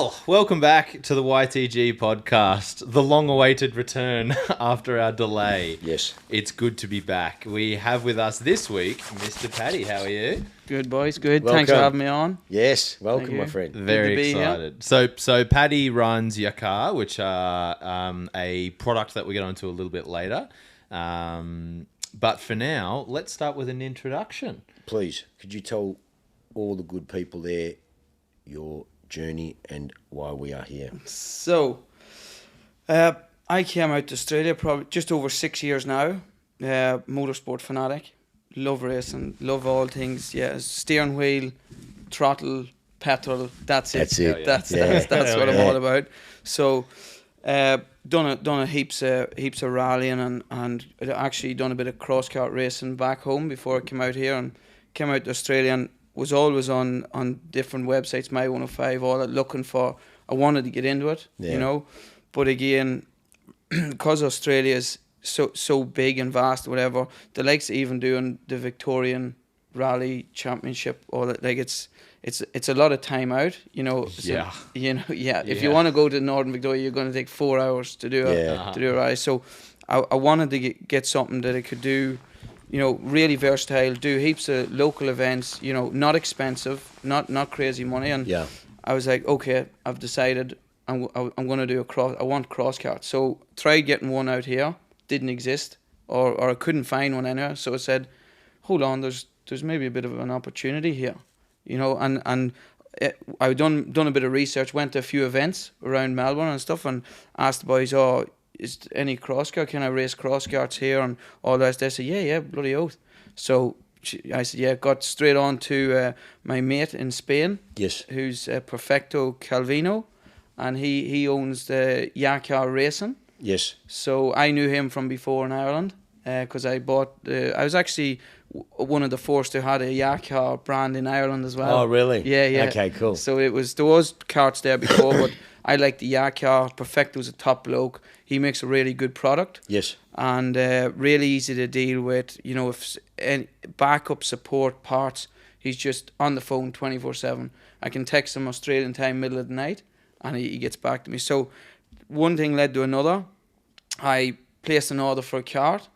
Well, welcome back to the YTG podcast, the long-awaited return after our delay. Yes. It's good to be back. We have with us this week Mr. Paddy. How are you? Good, boys. Good. Welcome. Thanks for having me on. Yes, welcome, Thank my you. friend. Very be here. excited. So Paddy runs Yacar, which are a product that we get onto a little bit later. But for now, let's start with an introduction. Please, could you tell all the good people there your journey and why we are here? So, I came out to Australia probably just over 6 years now. Motorsport fanatic. Love racing. Love all things. Yeah, steering wheel, throttle, petrol. That's it. That's it. That's what I'm all about. So, done a heaps of rallying and actually done a bit of cross-kart racing back home before I came out here and came out to Australia and was always on different websites, My 105, all that, looking for. I wanted to get into it, you know, but again, because Australia is so big and vast, whatever, the likes of even doing the Victorian Rally Championship, all that, like it's a lot of time out, you know. So, If you want to go to Northern Victoria, you're going to take 4 hours to do a rally. So I wanted to get something that I could do, you know, really versatile, do heaps of local events, you know, not expensive, not crazy money. And I was like, okay, I've decided I'm going to do I want cross-kart. So tried getting one out here, didn't exist, or I couldn't find one anywhere. So I said, hold on, there's maybe a bit of an opportunity here, you know, and I done a bit of research, went to a few events around Melbourne and stuff, and asked the boys, is any cross-kart? Can I race cross-karts here and all that? They said, yeah, bloody oath. So I said, yeah, got straight on to my mate in Spain, who's Perfecto Calvino, and he owns the Yacar Racing. Yes. So I knew him from before in Ireland because I was actually one of the first who had a Yacar brand in Ireland as well. Oh, really? Yeah. Okay, cool. So there was karts there before, but I like the Yacar. Perfecto's a top bloke. He makes a really good product. Yes. And really easy to deal with. You know, if any backup support parts, he's just on the phone 24/7. I can text him Australian time, middle of the night, and he gets back to me. So one thing led to another. I placed an order for a kart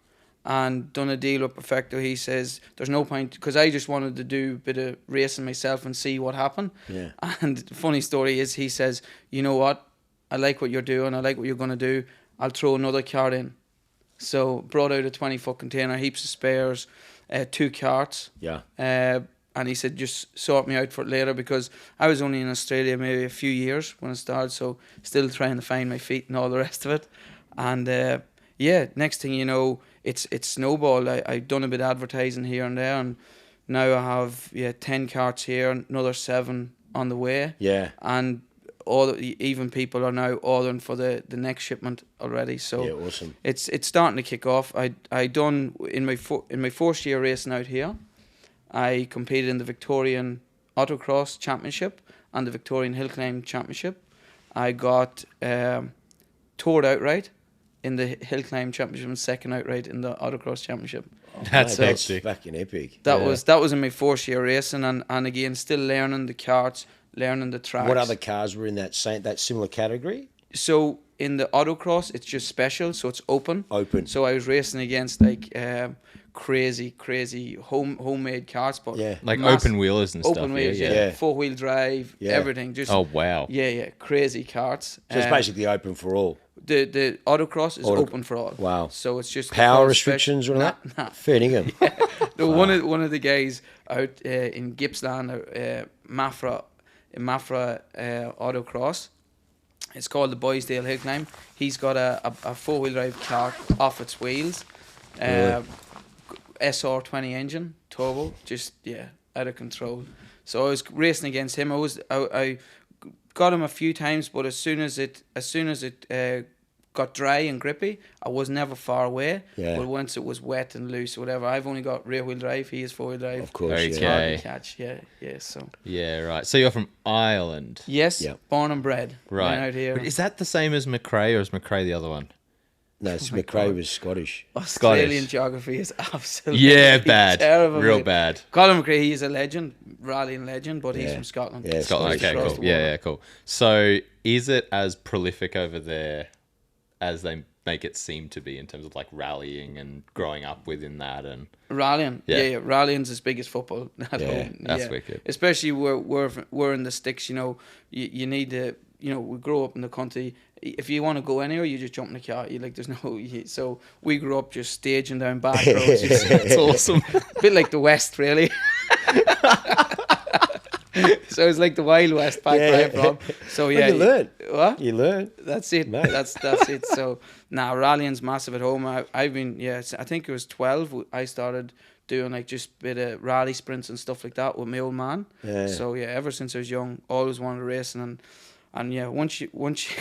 and done a deal with Perfecto. He says there's no point, because I just wanted to do a bit of racing myself and see what happened. Yeah. And the funny story is, he says, you know what, I like what you're doing, I like what you're going to do, I'll throw another kart in. So brought out a 20-foot container, heaps of spares, 2 karts. Yeah. And he said, just sort me out for it later, because I was only in Australia maybe a few years when I started, so still trying to find my feet and all the rest of it. And next thing you know, it's snowballed. I've done a bit of advertising here and there, and now I have 10 karts here, another 7 on the way. Yeah. And even people are now ordering for the next shipment already. So yeah, awesome. It's starting to kick off. I done in my first year racing out here, I competed in the Victorian Autocross Championship and the Victorian Hill Climb Championship. I got toured outright in the Hill Climb Championship and second outright in the Autocross Championship. That's fucking epic. That was in my first year racing, and again, still learning the karts, learning the tracks. What other cars were in that similar category? So in the Autocross, it's just special, so it's open. So I was racing against like crazy homemade karts, but like open wheelers and stuff. Open wheels, yeah. 4-wheel drive, everything. Just wow. Yeah, crazy karts. So it's basically open for all. The Autocross is open for all. Wow. So it's just power restrictions or that? Nah. Fair dinkum. One of the guys out in Gippsland, Mafra Autocross. It's called the Boysdale Hill Climb. He's got a 4-wheel drive car off its wheels. SR20 engine, turbo, just out of control. So I was racing against him. I got him a few times, but as soon as it got dry and grippy, I was never far away. Yeah. But once it was wet and loose or whatever, I've only got rear wheel drive. He is 4-wheel drive. Of course, Very It's hard to okay. catch. So. Yeah, right. So you're from Ireland. Yes, Yeah. born and bred. Right. Out here. But is that the same as McRae, or is McRae the other one? No, McRae was Scottish. Australian Scottish. geography is absolutely bad. terrible. Real mate. bad. Colin McRae, he's a legend, rallying legend, but he's Yeah. from Scotland. Yeah, Scotland. Scottish. Okay, Across cool. the Yeah, water. yeah, cool. So, is it as prolific over there as they make it seem to be in terms of like rallying and growing up within that? And Rallying, Yeah. rallying's as big as football at Yeah, home. that's wicked. Especially we're in the sticks. You need to. We grow up in the country. If you want to go anywhere, you just jump in the car. There's no. So we grew up just staging down back roads. it's awesome. A bit like the West, really. So it's like the Wild West back where I'm from. So Well, yeah, you learn. What? You learn. That's it. Mate. That's it. So now rallying's massive at home. I've been I think it was 12. I started doing like just a bit of rally sprints and stuff like that with my old man. Yeah. So yeah, ever since I was young, always wanted racing and yeah, once you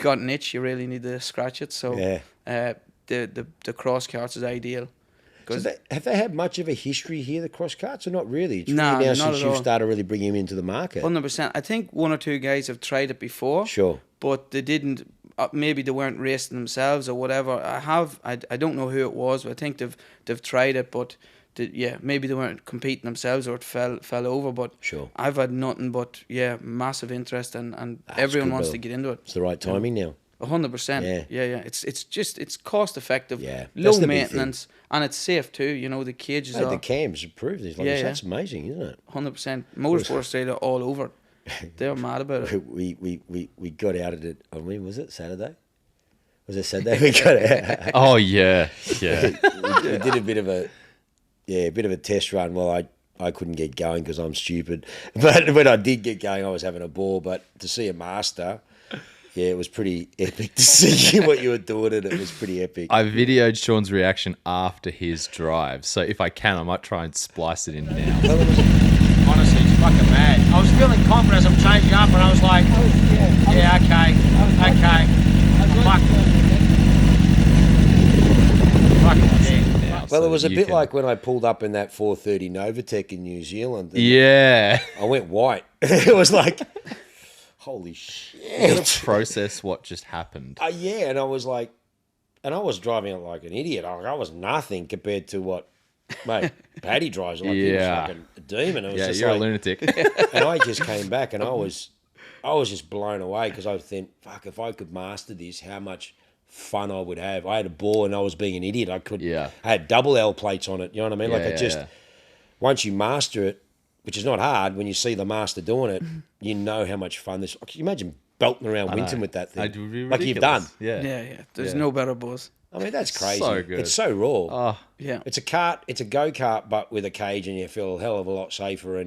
got an itch, you really need to scratch it. So Yeah. the cross carts is ideal. So have they had much of a history here, the cross carts, or not really? It's Nah, really now not since at you've all. started really bringing them into the market. 100%. I think one or two guys have tried it before. Sure. But they didn't. Maybe they weren't racing themselves or whatever. I don't know who it was. But I think they've tried it, but maybe they weren't competing themselves or it fell over. But Sure. I've had nothing but massive interest and That's everyone good, wants brother. to get into it. It's the right timing now. 100%. Yeah. Yeah. It's cost effective. Yeah, that's Low the big maintenance and it's safe too. The cages Hey, are the cams approved this. Like, Yeah, that's amazing, isn't it? 100%. Motorsport Australia all over it. They're mad about it. We got out of it. I mean, was it Saturday? Was it Saturday? We got out. Oh yeah. we did a bit of a test run. Well, I couldn't get going because I'm stupid. But when I did get going, I was having a ball. But to see a master, yeah, it was pretty epic to see what you were doing, and it was pretty epic. I videoed Sean's reaction after his drive, so if I can, I might try and splice it in now. Honestly, it's fucking mad. I was feeling confident as I'm changing up, and I was like, yeah, okay. Fucking Now, Well, so it was a you bit can- like when I pulled up in that 430 Novatec in New Zealand. and Yeah. I went white. It was like, holy You shit. gotta process what just happened. Yeah, and I was like, and I was driving it like an idiot. I was nothing compared to what, mate, Paddy drives. Like he was Yeah. like a demon. It was Yeah, just you're like, a lunatic. and I just came back and I was just blown away because I was thinking, fuck, if I could master this, how much fun I would have. I had a ball and I was being an idiot. I had double L plates on it. You know what I mean? Yeah. Once you master it, which is not hard, when you see the master doing it, you know how much fun this. Can you imagine belting around Winton with that thing? I'd be like you've done. ridiculous. Yeah. Yeah. There's Yeah. no better buzz. I mean, that's crazy. So good. It's so raw. Oh, Yeah. It's a kart. It's a go-kart, but with a cage, and you feel a hell of a lot safer.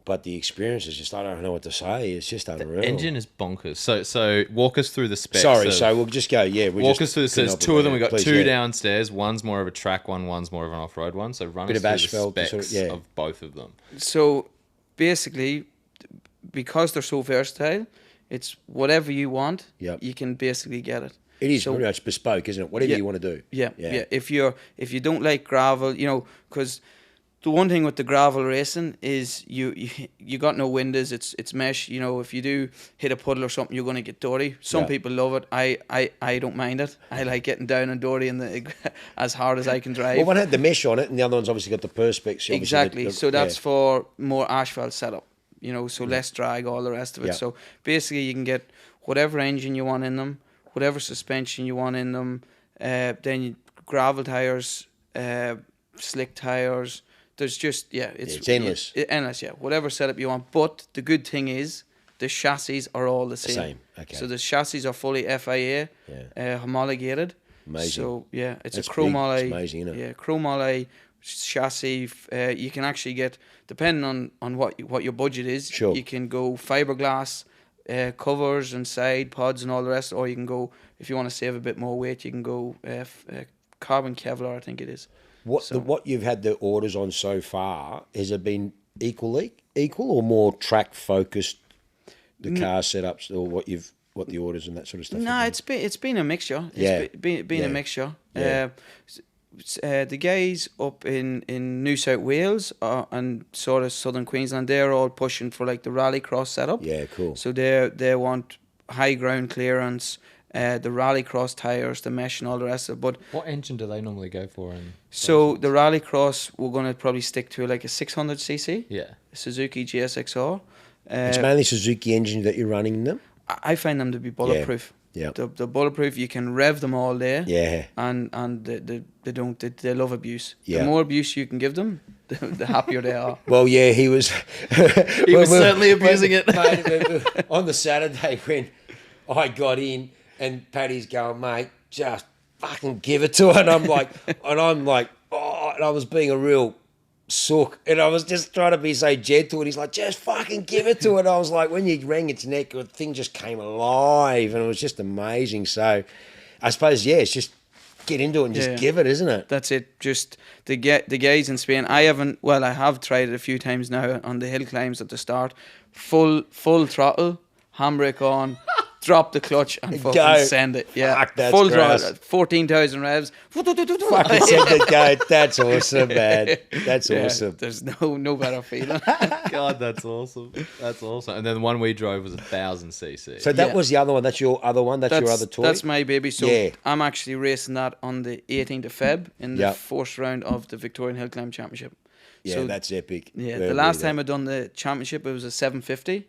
But the experience is just, I don't know what to say. It's just unreal. engine is bonkers. So walk us through the specs. Sorry, of- so we'll just go. Yeah, we walk just us through. So couldn't there's help two it, of them. mate. We got Please, two yeah. downstairs. One's more of a track one. One's more of an off-road one. So run Bit us of through asphalt, the sort specs of- yeah. of both of them. So basically, because they're so versatile, it's whatever you want, Yep. you can basically get it. It is So- pretty much bespoke, isn't it? Whatever Yeah. you want to do. Yeah. If you don't like gravel, because the one thing with the gravel racing is you got no windows. It's mesh. If you do hit a puddle or something, you're going to get dirty. Some Yeah. people love it. I don't mind it. I like getting down and dirty as hard as I can drive. Well, one had the mesh on it, and the other one's obviously got the perspex. obviously Exactly. So that's yeah. for more asphalt setup. So less drag, all the rest of it. Yeah. So basically, you can get whatever engine you want in them, whatever suspension you want in them. Then gravel tires, slick tires. There's just it's endless. Endless, yeah. Whatever setup you want. But the good thing is the chassis are all the same. Same, okay. So the chassis are fully FIA homologated. Amazing. So yeah, it's That's a chrome big. It's alloy. amazing, isn't it? Yeah, chrome alloy chassis. You can actually get, depending on what your budget is. Sure. You can go fiberglass covers and side pods and all the rest, or you can go, if you want to save a bit more weight, you can go carbon Kevlar, I think it is. What you've had the orders on so far, has it been equal or more track focused? The car setups or what the orders and that sort of stuff. No, have been? it's been a mixture. Yeah. It's been Yeah. a mixture. Yeah. The guys up in New South Wales and sort of southern Queensland, they're all pushing for like the rally cross setup. Yeah, cool. So they want high ground clearance, the Rallycross tires, the mesh, and all the rest of it. But What engine do they normally go for? so the Rallycross, we're going to probably stick to like a 600cc Yeah. Suzuki GSXR. It's mainly Suzuki engine that you're running in them. I find them to be bulletproof. Yeah. The bulletproof, you can rev them all day. Yeah. And they love abuse. Yeah. The more abuse you can give them, the happier they are. Well, yeah, he was. He was certainly abusing it. Mate, on the Saturday when I got in and Paddy's going, mate, just fucking give it to her. And I'm like, oh, and I was being a real sook. And I was just trying to be so gentle. And he's like, just fucking give it to it. And I was like, when you rang its neck, the thing just came alive. And it was just amazing. So I suppose, yeah, it's just get into it and just give it, isn't it? That's it. Just the guys in Spain. I have tried it a few times now on the hill climbs at the start. Full throttle, handbrake on, drop the clutch and fucking Go. send it. Yeah, Fuck, that's full gross. throttle, 14,000 revs. Fucking send it go. That's awesome, man. That's Yeah, awesome. There's no better feeling. God, that's awesome. That's awesome. And then the one we drove was 1,000 cc. So that Yeah. was the other one. That's your other one. That's your other toy. That's my baby. So Yeah. I'm actually racing that on the 18th of Feb in the Yep. first round of the Victorian Hill Climb Championship. Yeah, So, that's epic. yeah, Really, the last that. time I done the championship, it was a 750.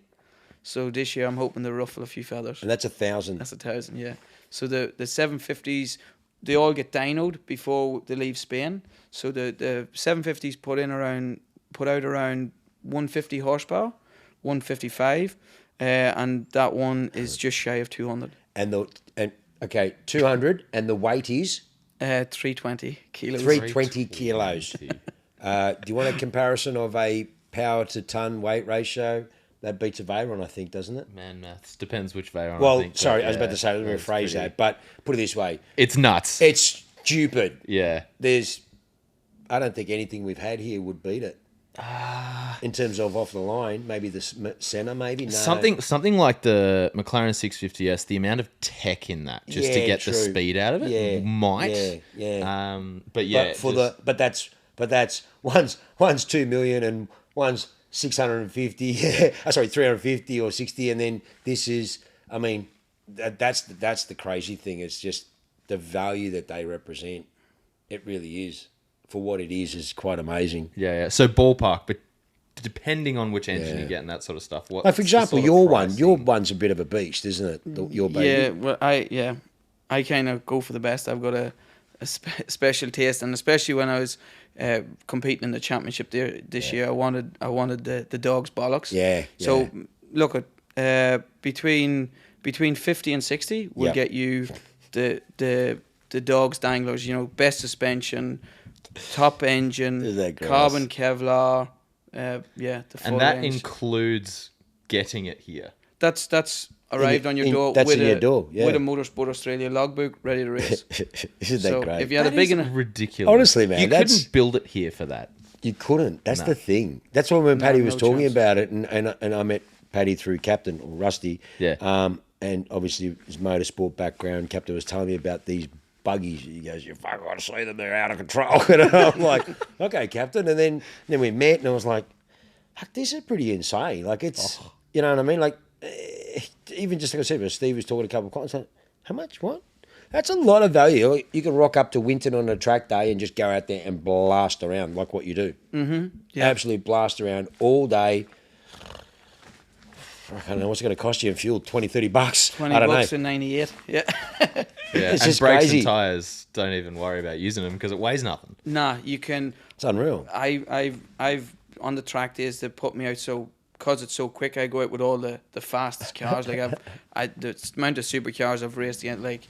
So this year I'm hoping to ruffle a few feathers. And that's 1,000. That's 1,000, yeah. So the 750s, they all get dynoed before they leave Spain. So the 750s put out around 150 horsepower, 155, and that one is just shy of 200. Okay, 200, and the weight is 320 kilos. 320 kilos. Do you want a comparison of a power to ton weight ratio? That beats a Veyron, I think, doesn't it? Man, maths. Depends which Veyron. Well, I think, sorry, but I was about to say, let me that's rephrase pretty- that. But put it this way, It's nuts. it's stupid. Yeah. I don't think anything we've had here would beat it. In terms of off the line, maybe the Senna, maybe? No. Something like the McLaren 650S, the amount of tech in that just to Yeah, get true. the speed out of it Yeah, might. yeah. But yeah. But that's one's 2 million and one's 650. Sorry, 350 or 60, and then this is. I mean, that's the crazy thing. It's just the value that they represent. It really is. For what it is quite amazing. Yeah. So ballpark, but depending on which engine you get and that sort of stuff. What? Like for example, your one's a bit of a beast, isn't it? Your baby. Yeah, well, I kind of go for the best. I've got a special taste, and especially when I was competing in the championship this year, I wanted the dog's bollocks. Yeah. So look at between 50 and 60, we'll get you the dog's danglers. You know, best suspension, top engine, Isn't that gross? carbon Kevlar. The full And that range. includes getting it here. That's arrived on your door. That's with in a, your door, yeah. with a Motorsport Australia logbook ready to race. Isn't So that great? if you had a That big is enough, ridiculous. Honestly, man, you that's- couldn't build it here for that. You couldn't. That's No. the thing. That's why when Paddy was no talking chance. about it, and I met Paddy through Captain or Rusty. Yeah. And obviously his motorsport background. Captain was telling me about these buggies. He goes, "You fucking got to see them. They're out of control." And I'm like, "Okay, Captain." And then we met, and I was like, "Fuck, this is pretty insane. Like it's, you know what I mean? Like even just like I said, Steve was talking a couple of times. Like, how much? What? That's a lot of value. You can rock up to Winton on a track day and just go out there and blast around like what you do. Mm-hmm. Yeah. Absolutely blast around all day. I don't know what's it going to cost you in fuel, 20, 30 bucks. $20 I don't know. in '98. Yeah. Yeah. It's and just brakes crazy. and tires, don't even worry about using them because it weighs nothing. Nah, you can. It's unreal. I've on the track days that put me out so because it's so quick. I go out with all the fastest cars. Like the amount of supercars I've raced against, like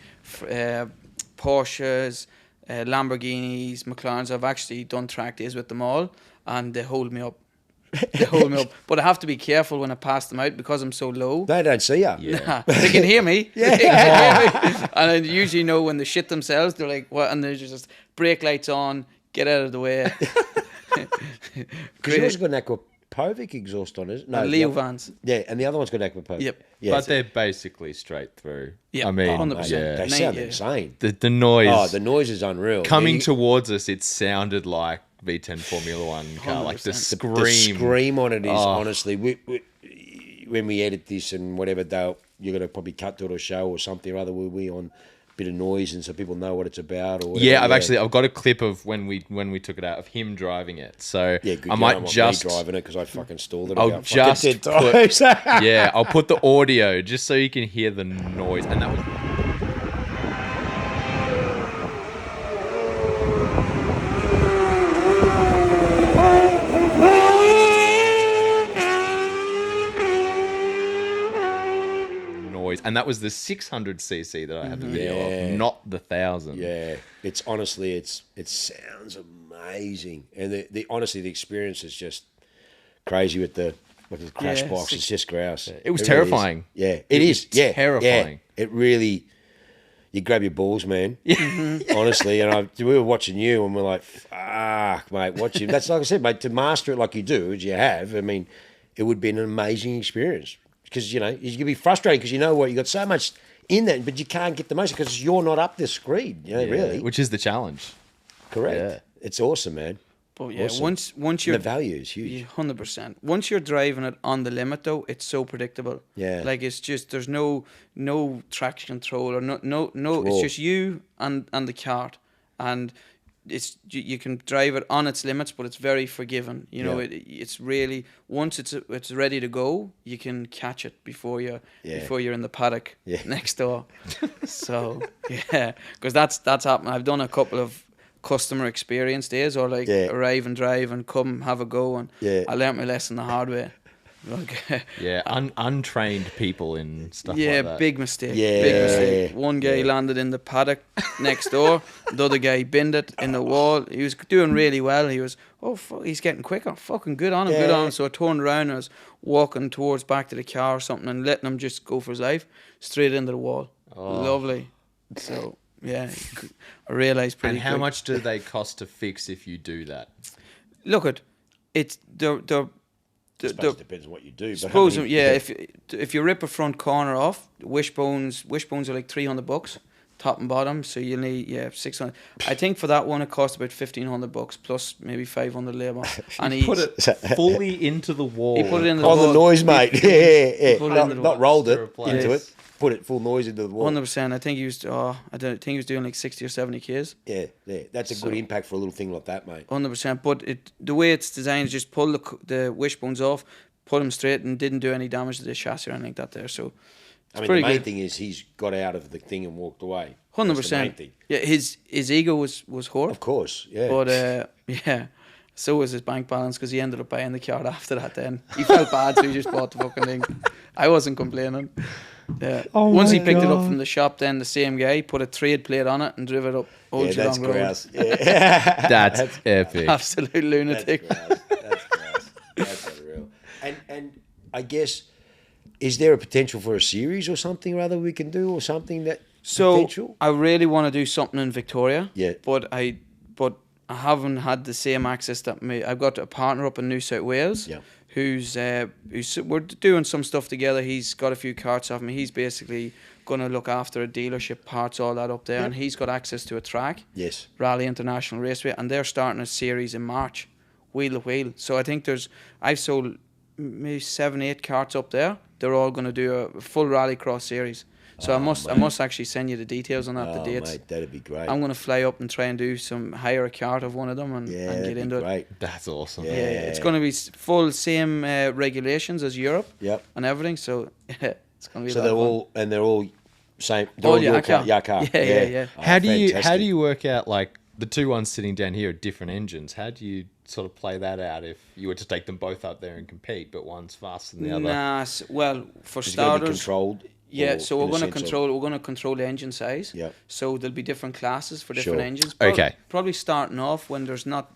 Porsches, Lamborghinis, McLarens. I've actually done track days with them all, and they hold me up. They hold me up. But I have to be careful when I pass them out because I'm so low. They don't see you. Yeah. They can hear me. They can hear me. And I usually know when they shit themselves. They're like, what? And they're just brake lights on. Get out of the way. Because yours got an Aquapovic exhaust on it. No, Leo the other- Vans. Yeah, and the other one's got Aquapovic. Yep. Yeah. But they're basically straight through. Yeah, I mean, 100%. yeah. They sound Yeah. insane. The noise Oh, the noise is unreal. coming Yeah, towards us, it sounded like V10 Formula One car. Like the 100%. scream. The scream on it is Oh. honestly. When we edit this and whatever, you're going to probably cut to it or show or something or other. Will we on a bit of noise and so people know what it's about? Or whatever? Yeah, I've got a clip of when we took it out of him driving it. So yeah, good. I might just me driving it because I fucking stalled it. I'll just put, yeah, I'll put the audio just so you can hear the noise, and that was. And that was the 600cc that I had the video of, not the 1,000. Yeah, it's honestly, it sounds amazing, and the honestly, the experience is just crazy with the crash box. It's just grouse. It was terrifying. Really is. Yeah, it is. Yeah, terrifying. Yeah. It really, you grab your balls, man. Honestly, and we were watching you, and we're like, fuck, mate, watching. That's like I said, mate. To master it like you do, as you have, I mean, it would be an amazing experience. Because, you can be frustrated because you know what, you got so much in that, but you can't get the most because you're not up the screen, really. Which is the challenge. Correct. Yeah. It's awesome, man. But yeah, awesome. once you're... And the value is huge. 100%. Once you're driving it on the limit, though, it's so predictable. Yeah. Like, it's just, there's no traction control or no. It's just you and the cart. And it's you can drive it on its limits, but it's very forgiving. It's really, once it's ready to go, you can catch it before you're in the paddock next door. So yeah, because that's happened. I've done a couple of customer experience days, or like arrive and drive and come have a go, and I learnt my lesson the hard way. Like, untrained people in stuff like that. Big mistake. Big mistake. One guy landed in the paddock next door. The other guy binned it in the wall. He was doing really well. He was, he's getting quicker. Fucking good on him, good on him. So I turned around and I was walking towards back to the car or something and letting him just go for his life. Straight into the wall. Lovely. So, yeah, I realised pretty quick. And how much do they cost to fix if you do that? Look, they're I suppose it depends on what you do. But if you rip a front corner off, wishbones are like $300, top and bottom. So you'll need $600. I think for that one it cost about $1,500 plus maybe $500 labour. And he put it fully into the wall. He put it in the wall. The noise, mate. Not rolled it into it. Put it full noise into the wall. 100%. I think he was. I think he was doing like 60 or 70 k's. Yeah. That's a good impact for a little thing like that, mate. 100%. But the way it's designed is just pull the wishbones off, put them straight, and didn't do any damage to the chassis or anything like that. There, so. The main thing is he's got out of the thing and walked away. 100%. Yeah, his ego was hurt. Of course, yeah. But so was his bank balance because he ended up buying the car after that. Then he felt bad, so he just bought the fucking thing. I wasn't complaining. Yeah. Once he picked it up from the shop, then the same guy put a trade plate on it and drove it up Old Geelong Road. Grouse. Yeah. That's epic. Absolute lunatic. That's grouse. That's unreal. And I guess, is there a potential for a series or something or other we can do, or something that potential? I really want to do something in Victoria. Yeah. But I haven't had the same access that I've got a partner up in New South Wales. Yeah. Who's we're doing some stuff together. He's got a few carts off me. He's basically going to look after a delership, parts, all that up there, and he's got access to a track. Yes. Raleigh International Raceway, and they're starting a series in March, wheel to wheel. So I think I've sold maybe 7-8 carts up there. They're all going to do a full rallycross series. So I must actually send you the details on that, the dates. Mate, that'd be great. I'm going to fly up and try and hire a cart of one of them and get into it. That's awesome. Yeah, it's going to be full same regulations as Europe. Yep. And everything. So it's going to be. So they're all same. They're all Yacar. Yeah. How do you work out, like, the two ones sitting down here are different engines? How do you sort of play that out if you were to take them both up there and compete, but one's faster than the other? Nah, well, for It's starters, gonna be controlled. yeah. So we're going to control the engine size. Yeah. So there'll be different classes for different engines. Okay. Probably starting off when there's not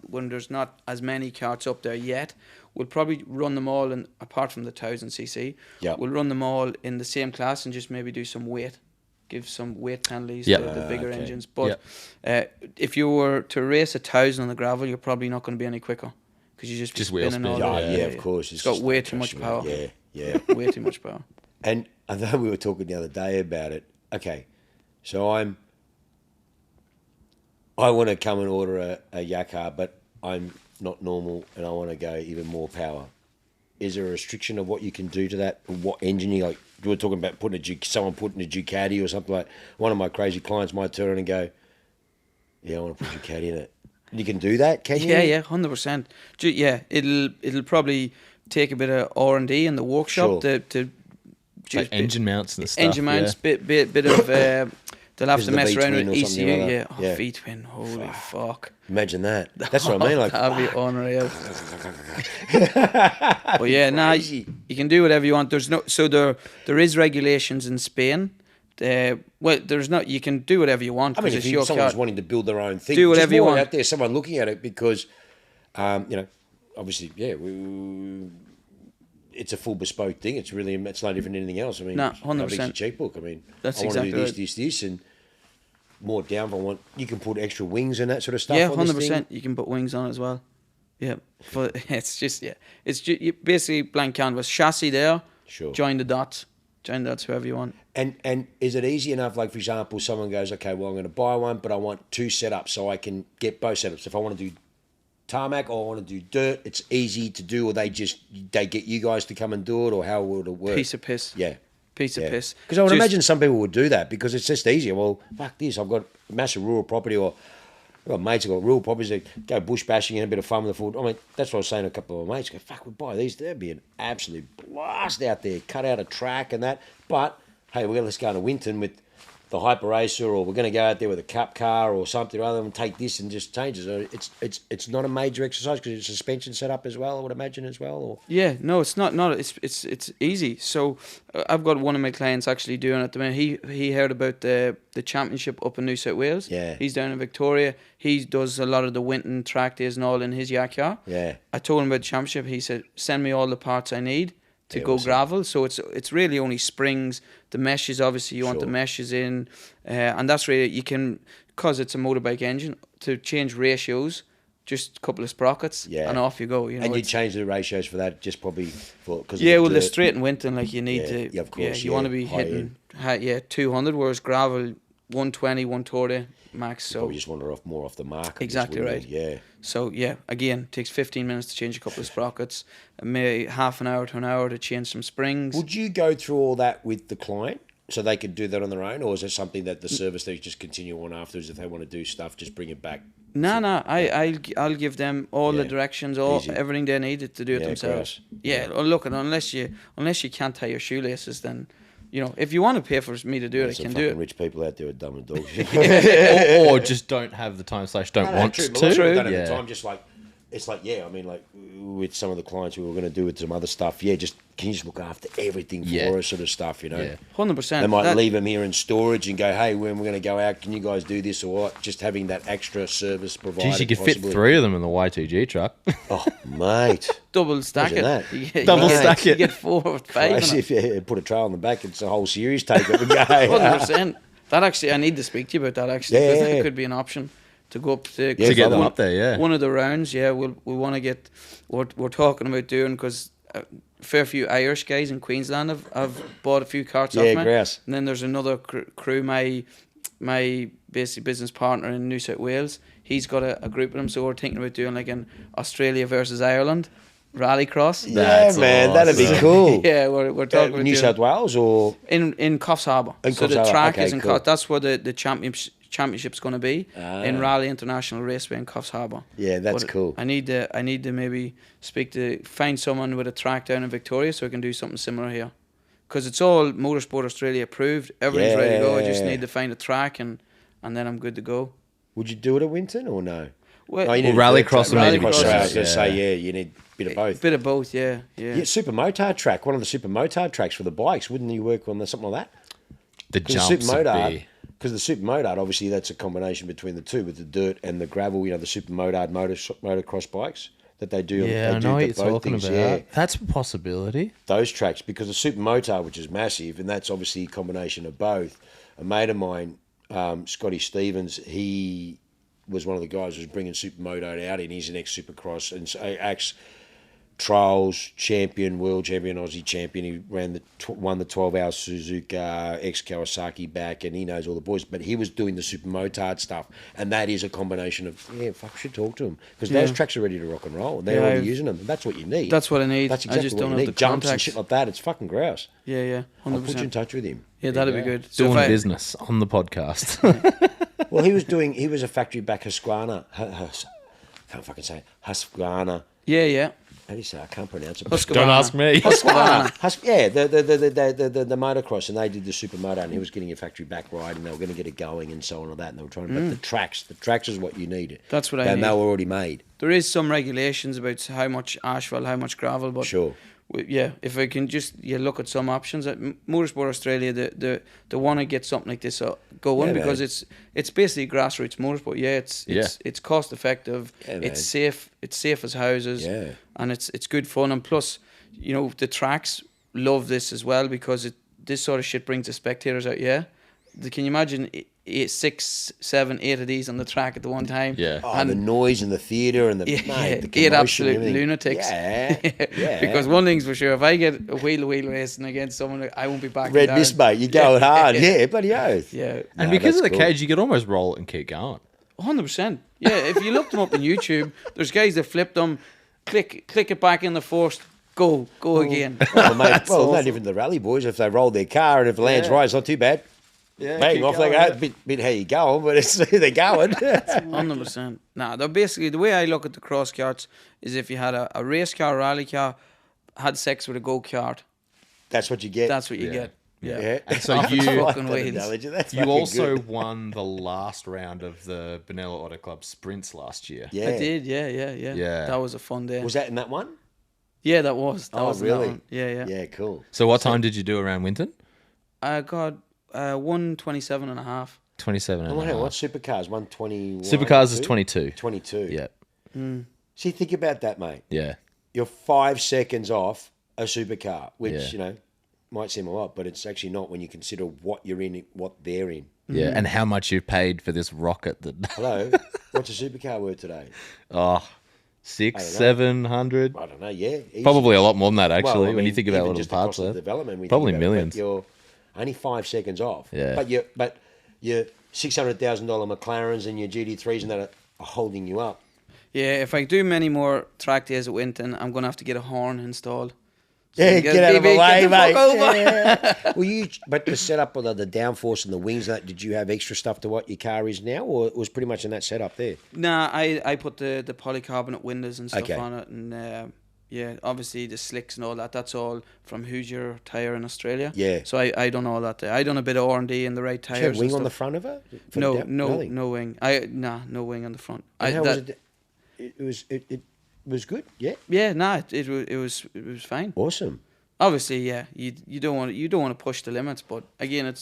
as many carts up there yet. We'll probably run them all in, apart from the 1000cc. Yeah. We'll run them all in the same class and just maybe do some weight. Give some weight penalties to the bigger engines. But if you were to race 1,000 on the gravel, you're probably not going to be any quicker because you just wheel spinning spin. all the way. Of course. It's got way too much power. Yeah. Way too much power. And I know we were talking the other day about it. Okay, so I want to come and order a Yacar, but I'm not normal and I want to go even more power. Is there a restriction of what you can do to that? What engine you like? we were talking about someone putting a Ducati or something like. One of my crazy clients might turn around and go, "Yeah, I want to put a Ducati in it." You can do that, can you? Yeah, 100%. Yeah, it'll probably take a bit of R&D in the workshop Sure. to Like engine mounts and stuff. engine mounts, bit of they'll have Is to it the mess around V-twin with or something ECU. like Yeah, that? Yeah. V-twin. Holy fuck. Imagine that. That's what I mean. Like, That'd be unreal. But yeah, crazy. you can do whatever you want. There is regulations in Spain. Well, there's not. You can do whatever you want. I mean, 'cause if it's your someone's car. wanting to build their own thing, Do whatever just you more want. out there, someone looking at it because, obviously, yeah, it's a full bespoke thing. It's no different than anything else. I mean, No, how big's 100%. your checkbook? I mean, That's I want to exactly do this, right. this, and more down. You can put extra wings and that sort of stuff. Yeah, on this 100%. thing. You can put wings on as well. Yeah, but it's just basically blank canvas, chassis there. Sure. Join the dots, whoever you want. And is it easy enough? Like for example, someone goes, okay, well, I'm going to buy one, but I want 2 setups so I can get both setups. If I want to do tarmac or I want to do dirt, it's easy to do, or they get you guys to come and do it, or how would it work? Piece of piss. Yeah. Piece of piss. Because I would Just- imagine some people would do that because it's just easier. Well, fuck this. I've got a massive rural property, or I've got mates who've got rural properties that go bush bashing and a bit of fun with the food. I mean, that's what I was saying to a couple of my mates. Go, fuck, we'd buy these. There'd be an absolute blast out there. Cut out a track and that. But, hey, let's go to Winton with the Hyper Racer, or we're going to go out there with a cup car or something rather than take this and just change it. So it's not a major exercise because it's suspension setup as well, I would imagine as well. Or Yeah, no, it's not. It's easy. So I've got one of my clients actually doing it at the minute. He heard about the championship up in New South Wales. Yeah. He's down in Victoria. He does a lot of the Winton track days and all in his Yacar. Yeah. I told him about the championship. He said, "Send me all the parts I need to Yeah, go awesome. gravel." So it's really only springs. The meshes, obviously, you want the Sure. meshes in, and that's really you can, because it's a motorbike engine, to change ratios. Just a couple of sprockets, Yeah. and off you go. You know, and you it's- change the ratios for that just probably for because yeah, well, the straight and Winton, like you need Yeah, to. yeah, of course, you want to yeah, be high hitting, 200, whereas gravel, 120, 130 max. So, probably just wander more off the mark. I guess, Exactly wouldn't right. it? Yeah. so yeah, again, takes 15 minutes to change a couple of sprockets, maybe half an hour to an hour to change some springs. Would you go through all that with the client so they could do that on their own, or is it something that the service they just continue on afterwards if they want to do stuff, just bring it back? No, I'll give them all the Yeah. directions, Easy. everything they need to do it Yeah, themselves. gross. Yeah, well, look, and unless you can't tie your shoelaces, then if you want to pay for me to do it, I Some can fucking do it. rich people out there are dumb and dog shit. or just don't have the time / don't want true, to. but lots of people don't have Yeah. the time. Just like it's like, yeah, I mean, like with some of the clients we were going to do with some other stuff. Yeah, just can you just look after everything for Yeah. us, sort of stuff. Yeah. 100%. They might leave them here in storage and go, hey, when we're going to go out, can you guys do this or what? Just having that extra service provided. Geez, you could fit possibly. 3 of them in the Y2G truck. Oh, mate. Double stack it. Imagine that. You get- Double you get- stack You it. get 4 or 5 Christ, in it. if you put a trail on the back, it's a whole series take up and go. 100%. That actually, I need to speak to you about that actually, because Yeah. that could be an option to go up to, To get them up there, yeah. One of the rounds, yeah, we want to get. We're talking about doing because a fair few Irish guys in Queensland have bought a few carts Yeah, off me. grouse. And then there's another crew, my basically business partner in New South Wales. He's got a group of them, so we're thinking about doing like an Australia versus Ireland rallycross. Yeah, That's man, that'd be awesome. cool. Yeah, we're talking about New doing South Wales or in Coffs Harbour. In So Coffs the Harbour, track okay, is in cool. Coffs. That's where the championship's going to be in Raleigh International Raceway in Coffs Harbour. Yeah, that's But cool. I need to maybe find someone with a track down in Victoria so I can do something similar here, because it's all Motorsport Australia approved. Everything's ready to go. I just Yeah. need to find a track and then I'm good to go. would you do it at Winton or no? Well, No, you need Well, a rallycross dirt would track. maybe be Rallycross, I better. was going to say, yeah, you need a bit of both. bit of both, yeah. Yeah, super motard track, one of the super motard tracks for the bikes. Wouldn't you work on something like that? The Because jumps would be... because the super motard, obviously, that's a combination between the two, with the dirt and the gravel. The super motard motocross bikes that they do. Yeah, they I do know what the you're both talking things, about. yeah. That's a possibility. Those tracks, because the super motard, which is massive, and that's obviously a combination of both. A mate of mine, Scotty Stevens, he was one of the guys who was bringing super motard out, and he's an ex-supercross and trials champion, world champion, Aussie champion. He won the 12-hour Suzuka, ex-Kawasaki back, and he knows all the boys. But he was doing the super motard stuff, and that is a combination of, fuck, I should talk to him. Because those tracks are ready to rock and roll, and they're already using them. And that's what you need. That's what I need. That's exactly I just what don't you have need. the Jumps and contacts. shit like that, it's fucking grouse. Yeah, 100%. I'll put you in touch with him. Yeah, that'd be good. So Doing if I- business on the podcast. Well, he was a factory back Husqvarna. Can't fucking say it. Husqvarna. Yeah. How do you say it? I can't pronounce it. Husqvarna. Don't ask me. Husqvarna. The motocross, and they did the supermoto, and he was getting a factory back ride, and they were going to get it going and so on and that, and they were trying. But the tracks is what you need. That's what I and need. they were already made. There is some regulations about how much asphalt, how much gravel, but Sure. Yeah, if I can just look at some options at Motorsport Australia, they want to get something like this going because it's basically grassroots motorsport. Yeah, it's cost effective. Yeah, it's safe. It's safe as houses. Yeah. And it's good fun, and plus, the tracks love this as well because this sort of shit brings the spectators out. Yeah, can you imagine 6, 7, 8 of these on the track at the one time? Yeah. Oh, and the noise and the theatre and the the commotion 8 and absolute everything. lunatics. Yeah. Because one thing's for sure, if I get a wheel-to-wheel racing against someone, I won't be backing Red down. Mist, mate, you go hard. Yeah, bloody oath. Yeah, And No, because of that's the cool. cage, you could almost roll it and keep going. 100%. Yeah, if you look them up on YouTube, there's guys that flip them, click it back in the force, go again. Well, mate, no awesome. different than the rally boys. If they roll their car and if it lands right, it's not too bad. Yeah, Bang off, they go, bit how you going, but they're going. 100%. Nah, they're basically, the way I look at the cross-karts is if you had a race car, rally car, had sex with a go-kart, That's what you get. that's what you Yeah. get. Yeah. yeah. And so Off its you fucking that wheels. analogy, that's you fucking also good. won the last round of the Benalla Auto Club sprints last year. Yeah. I did, yeah. Yeah. That was a fun day. Was that in that one? Yeah, that was. That Oh, was in that really? one. Yeah. Yeah, cool. So what time did you do around Winton? I got 1:27 and a half. 27 and Oh, a hang on, half. what's Supercars? 121? Supercars is 22. 22. Yeah. See, think about that, mate. Yeah. You're 5 seconds off a supercar, which, Yeah. might seem a lot, but it's actually not when you consider what you're in, what they're in. Yeah. And how much you paid for this rocket that Hello? What's a supercar worth today? oh 600, know. 700. I don't know, yeah. Easy. Probably a lot more than that actually, Well, I when mean, you think about even all the just parts cost of there. development, we Probably think about it, millions. but you're only 5 seconds off. Yeah. But your $600,000 McLarens and your GT3s and that are holding you up. Yeah, if I do many more track days at Winton, I'm going to have to get a horn installed. Yeah, get get out of the BB, way, get the mate. fuck over. Yeah. Well, but the setup of the downforce and the wings, and that, did you have extra stuff to what your car is now, or it was pretty much in that setup there? Nah, I put the polycarbonate windows and stuff Okay. on it, and obviously the slicks and all that. That's all from Hoosier Tire in Australia. Yeah. So I done all that there. I done a bit of R&D in the right Did you tires. have wing and on the stuff. front of it? No, Nothing? no wing. No wing on the front. And how that, was it? It was good. Yeah. Yeah, nah, it was fine. Awesome. Obviously, yeah, you don't want to push the limits, but again,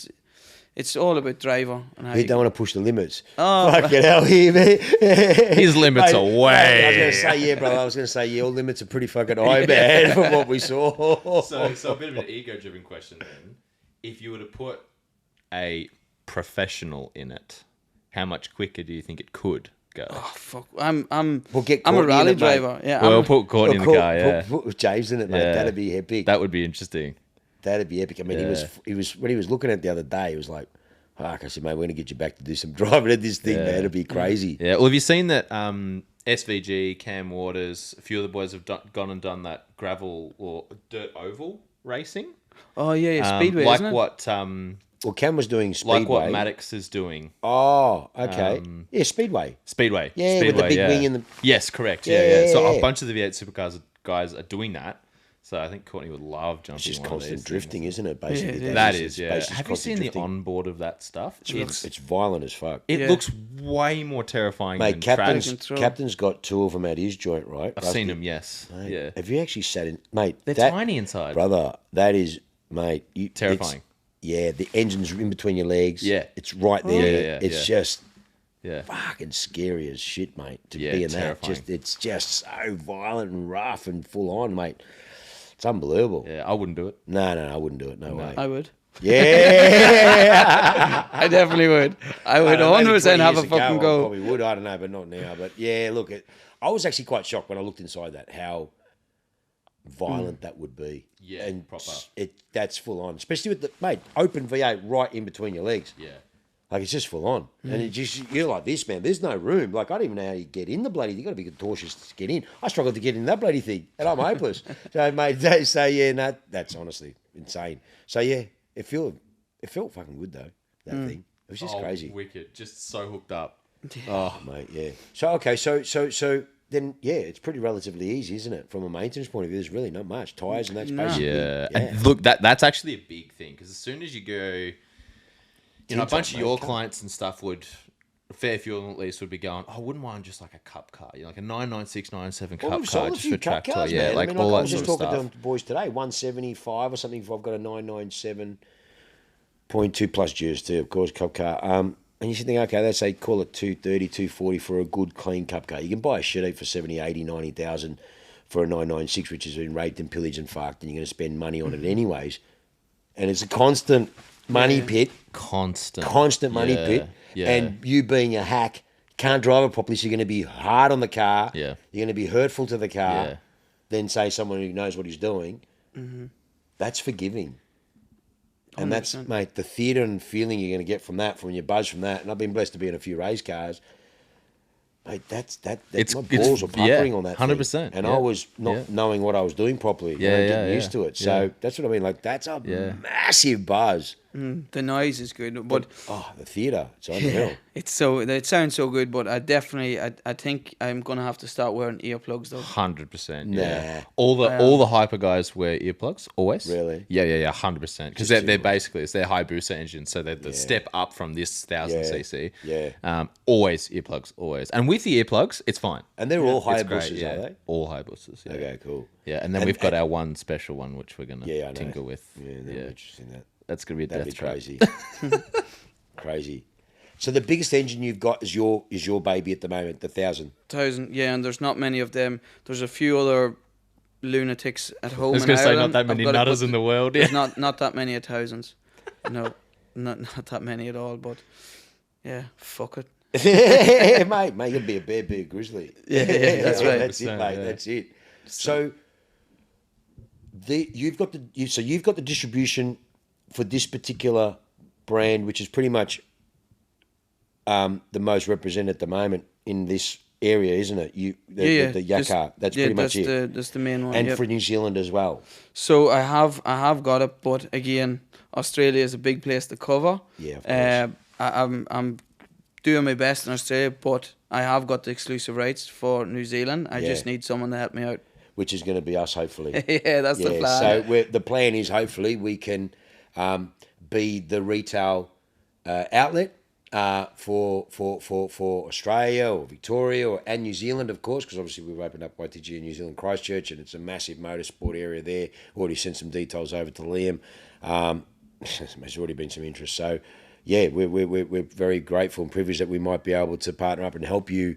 it's all about driver and how You you don't want to push the limits. Oh. Fucking hell, here, man. His limits are way. I was going to say, yeah, brother. I was going to say, your limits are pretty fucking high, man, from what we saw. So a bit of an ego-driven question then. If you were to put a professional in it, how much quicker do you think it could go? Oh fuck! I'm We'll get I'm a Courtney in rally it, mate. driver. Yeah, Well, I'm, put Courtney in the car, yeah. Put James in it, mate. Yeah. That'd be epic. That would be interesting. That'd be epic. I mean, Yeah. he was when he was looking at it the other day, he was like, fuck, I said, mate, we're going to get you back to do some driving at this thing, Yeah. man. It'd be crazy. Yeah. Well, have you seen that SVG, Cam Waters, a few of the boys have gone and done that gravel or dirt oval racing? oh yeah, speedway, like isn't it? what Well, Cam was doing Speedway. like what Maddox is doing. Oh, okay. Yeah, Speedway. Speedway. Yeah, Speedway, with the big yeah. wing and the... Yes, correct. Yeah. So Yeah. a bunch of the V8 Supercars guys are doing that. So I think Courtney would love jumping. It's just one constant of these drifting, things. isn't it? Basically, Yeah, it That It's is, yeah. basically Have you constant seen drifting. the onboard of that stuff? It's violent as fuck. It Yeah. looks way more terrifying Mate, than Captain's, track. Control. Captain's got two of them at his joint, right? I've seen them, yes. Mate, Yeah. Have you actually sat in... Mate, They're that, tiny inside. brother, that is... Mate... Terrifying. Yeah, the engine's in between your legs. Yeah. It's right there. Yeah, it's yeah. just Yeah. fucking scary as shit, mate, to Yeah, be in terrifying. that. It's just so violent and rough and full on, mate. It's unbelievable. Yeah, I wouldn't do it. No, I wouldn't do it. No way. I would. Yeah. I definitely would. I would don't know, maybe 100% 20 have a years ago, fucking I go. probably would. I don't know, but not now. But yeah, look, I was actually quite shocked when I looked inside that, how violent that would be. Yeah, and proper. That's full on, especially with the open V8 right in between your legs. Yeah. Like it's just full on, and you're like this, man. There's no room. Like I don't even know how you get in the bloody. You got to be cautious to get in. I struggled to get in that bloody thing, and I'm hopeless. So, mate, that's honestly insane. So yeah, it felt fucking good though. That thing, it was just crazy. Wicked, just so hooked up. Oh, mate, yeah. So okay, so then yeah, it's pretty relatively easy, isn't it? From a maintenance point of view, there's really not much tires, and that's basically Yeah. And look, that's actually a big thing because as soon as you go. A bunch of your clients and stuff would, Fair Fuel at least, would be going, I wouldn't mind just like a cup car, like a 996, 97 cup car just for track tour. Yeah, man. like I all I that was sort just of talking stuff. to the boys today, 175 or something if I've got a 997.2 plus G's too, of course, cup car. And you should think, okay, let's say call it 230, 240 for a good, clean cup car. You can buy a shit heap for 70, 80, 90,000 for a 996, which has been raped and pillaged and fucked, and you're going to spend money on it anyways. And it's a constant money pit. Constant money pit. Yeah. And you being a hack, can't drive it properly, so you're going to be hard on the car. Yeah. You're going to be hurtful to the car. Yeah. Then say someone who knows what he's doing. That's forgiving. And 100%. that's, mate, the theatre and feeling you're going to get from that, from your buzz from that. And I've been blessed to be in a few race cars. Mate, my balls were puckering on that 100%. thing. And I was not knowing what I was doing properly. Getting used to it. So that's what I mean. Like, that's a massive buzz. The noise is good, but the theatre, it's unreal. it sounds so good. But I think I'm gonna have to start wearing earplugs though. 100%. Nah. Yeah. All the hyper guys wear earplugs always. Really? Yeah. 100%. Because they're basically it's their high booster engines, so they're the step up from this 1000cc. Yeah. Always earplugs, always. And with the earplugs, it's fine. And they're all high It's great, boosters, are they? All high boosters. Yeah. Okay, cool. Yeah, and then we've got our one special one which we're gonna I know. tinker with. Yeah, they're interesting that. That's gonna be a That'd death be trap. crazy. Crazy. So the biggest engine you've got is your baby at the moment, the 1000. 1000, yeah, and there's not many of them. There's a few other lunatics at home. I was in gonna say Ireland. not that many I've got to nutters put- in the world. There's Yeah. not that many at thousands. No, not that many at all. But yeah, fuck it. mate, you'll be a bear grizzly. Yeah, that's right. That's it, mate. Yeah. That's it. So you've got the distribution for this particular brand, which is pretty much the most represented at the moment in this area, isn't it? The Yacar. That's pretty much it. That's the main one. And yep. for New Zealand as well. So I have got it, but again, Australia is a big place to cover. Yeah, of course. I'm doing my best in Australia, but I have got the exclusive rights for New Zealand. I just need someone to help me out. Which is going to be us, hopefully. Yeah, that's the plan. So the plan is hopefully we can be the retail outlet for Australia or Victoria and New Zealand, of course, because obviously we've opened up YTG in New Zealand Christchurch, and it's a massive motorsport area there. Already sent some details over to Liam. There's already been some interest. So, yeah, we're very grateful and privileged that we might be able to partner up and help you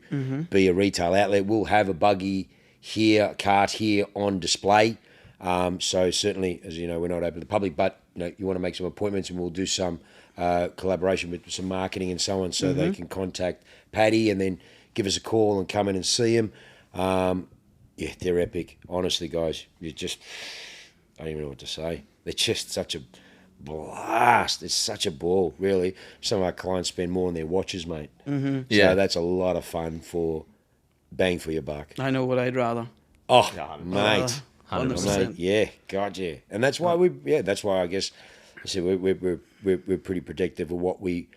be a retail outlet. We'll have a buggy here, a cart here on display. So certainly, as you know, we're not open to the public, but you want to make some appointments, and we'll do some collaboration with some marketing and so on, so they can contact Paddy and then give us a call and come in and see them. Yeah, they're epic. Honestly, guys, I don't even know what to say. They're just such a blast. It's such a ball, really. Some of our clients spend more on their watches, mate. So that's a lot of fun for bang for your buck. I know what I'd rather. Oh, mate. 100%. Yeah, God, yeah. And that's why that's why I guess I said we're pretty protective of what we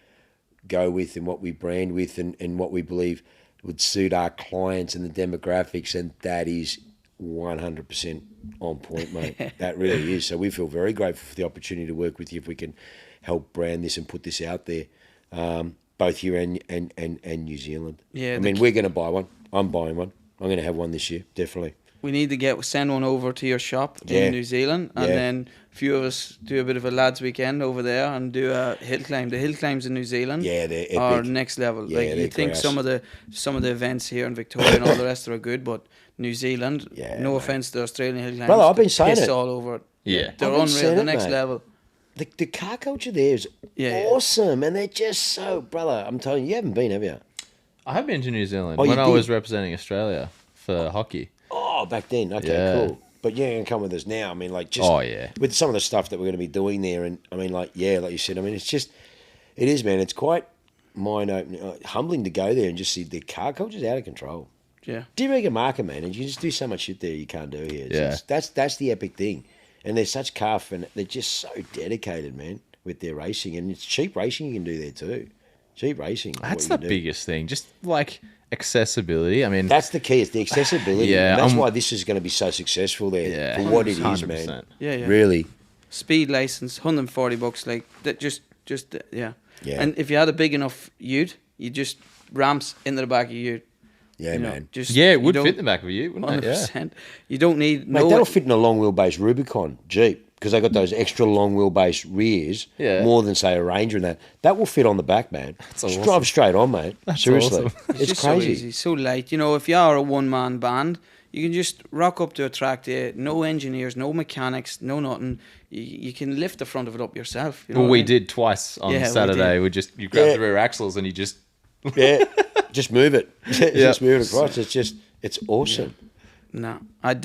go with and what we brand with and what we believe would suit our clients and the demographics, and that is 100% on point, mate. That really is. So we feel very grateful for the opportunity to work with you if we can help brand this and put this out there, both here and New Zealand. Yeah, I mean, we're going to buy one. I'm buying one. I'm going to have one this year, definitely. We need to send one over to your shop in New Zealand, and then a few of us do a bit of a lads weekend over there and do a hill climb. The hill climbs in New Zealand they're epic. are next level. Yeah, like they're you think grass. some of the events here in Victoria and all the rest are good, but New Zealand, no offense to Australian hill climbs, Brother, I've been saying piss it. all over it. Yeah. They're I've been unreal. saying The it, next mate. level. The car culture there is awesome, and they're just so, brother, I'm telling you, you haven't been, have you? I have been to New Zealand Oh, you when I did? was representing Australia for hockey. Oh, back then. Okay, Yeah. cool. But you're going to come with us now. I mean, like, just with some of the stuff that we're going to be doing there. And I mean, like, like you said, I mean, it is, man. It's quite mind-opening, humbling to go there and just see the car culture's out of control. Yeah. Do you make a market, man? And you just do so much shit there you can't do here. That's the epic thing. And they're such and they're just so dedicated, man, with their racing. And it's cheap racing you can do there too. Cheap racing. That's the biggest thing. Just like accessibility. I mean, that's the key. It's the accessibility. Yeah, that's why this is going to be so successful there for what it is, 100%. Man. Yeah. Really. Speed license, $140. Like that, yeah. And if you had a big enough ute, you just ramps into the back of your ute. Yeah, man. It would fit in the back of you, wouldn't 100%. It? You don't need... Mate, that'll fit in a long wheelbase Rubicon Jeep because they got those extra long wheelbase rears, more than, say, a Ranger and that. That will fit on the back, man. Just awesome. Drive straight on, mate. Seriously. Awesome. It's just crazy. So easy, so light. You know, if you are a one-man band, you can just rock up to a track there, no engineers, no mechanics, no nothing. You can lift the front of it up yourself. You know we did twice on Saturday. You grab the rear axles and you just... just move it. Just move it across. It's awesome. No, I'd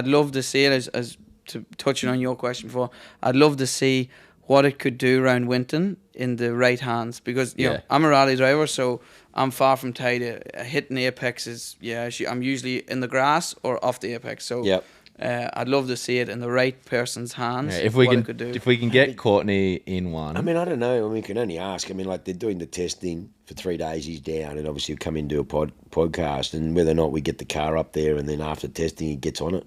love to see it as to touching on your question before. I'd love to see what it could do around Winton in the right hands because you know I'm a rally driver, so I'm far from tied. Hitting the apex is I'm usually in the grass or off the apex. So I'd love to see it in the right person's hands. If we can get Courtney in one. I mean, I don't know. I mean, we can only ask. I mean, like they're doing the testing for 3 days. He's down, and obviously he'll come in and do a podcast, and whether or not we get the car up there, and then after testing he gets on it.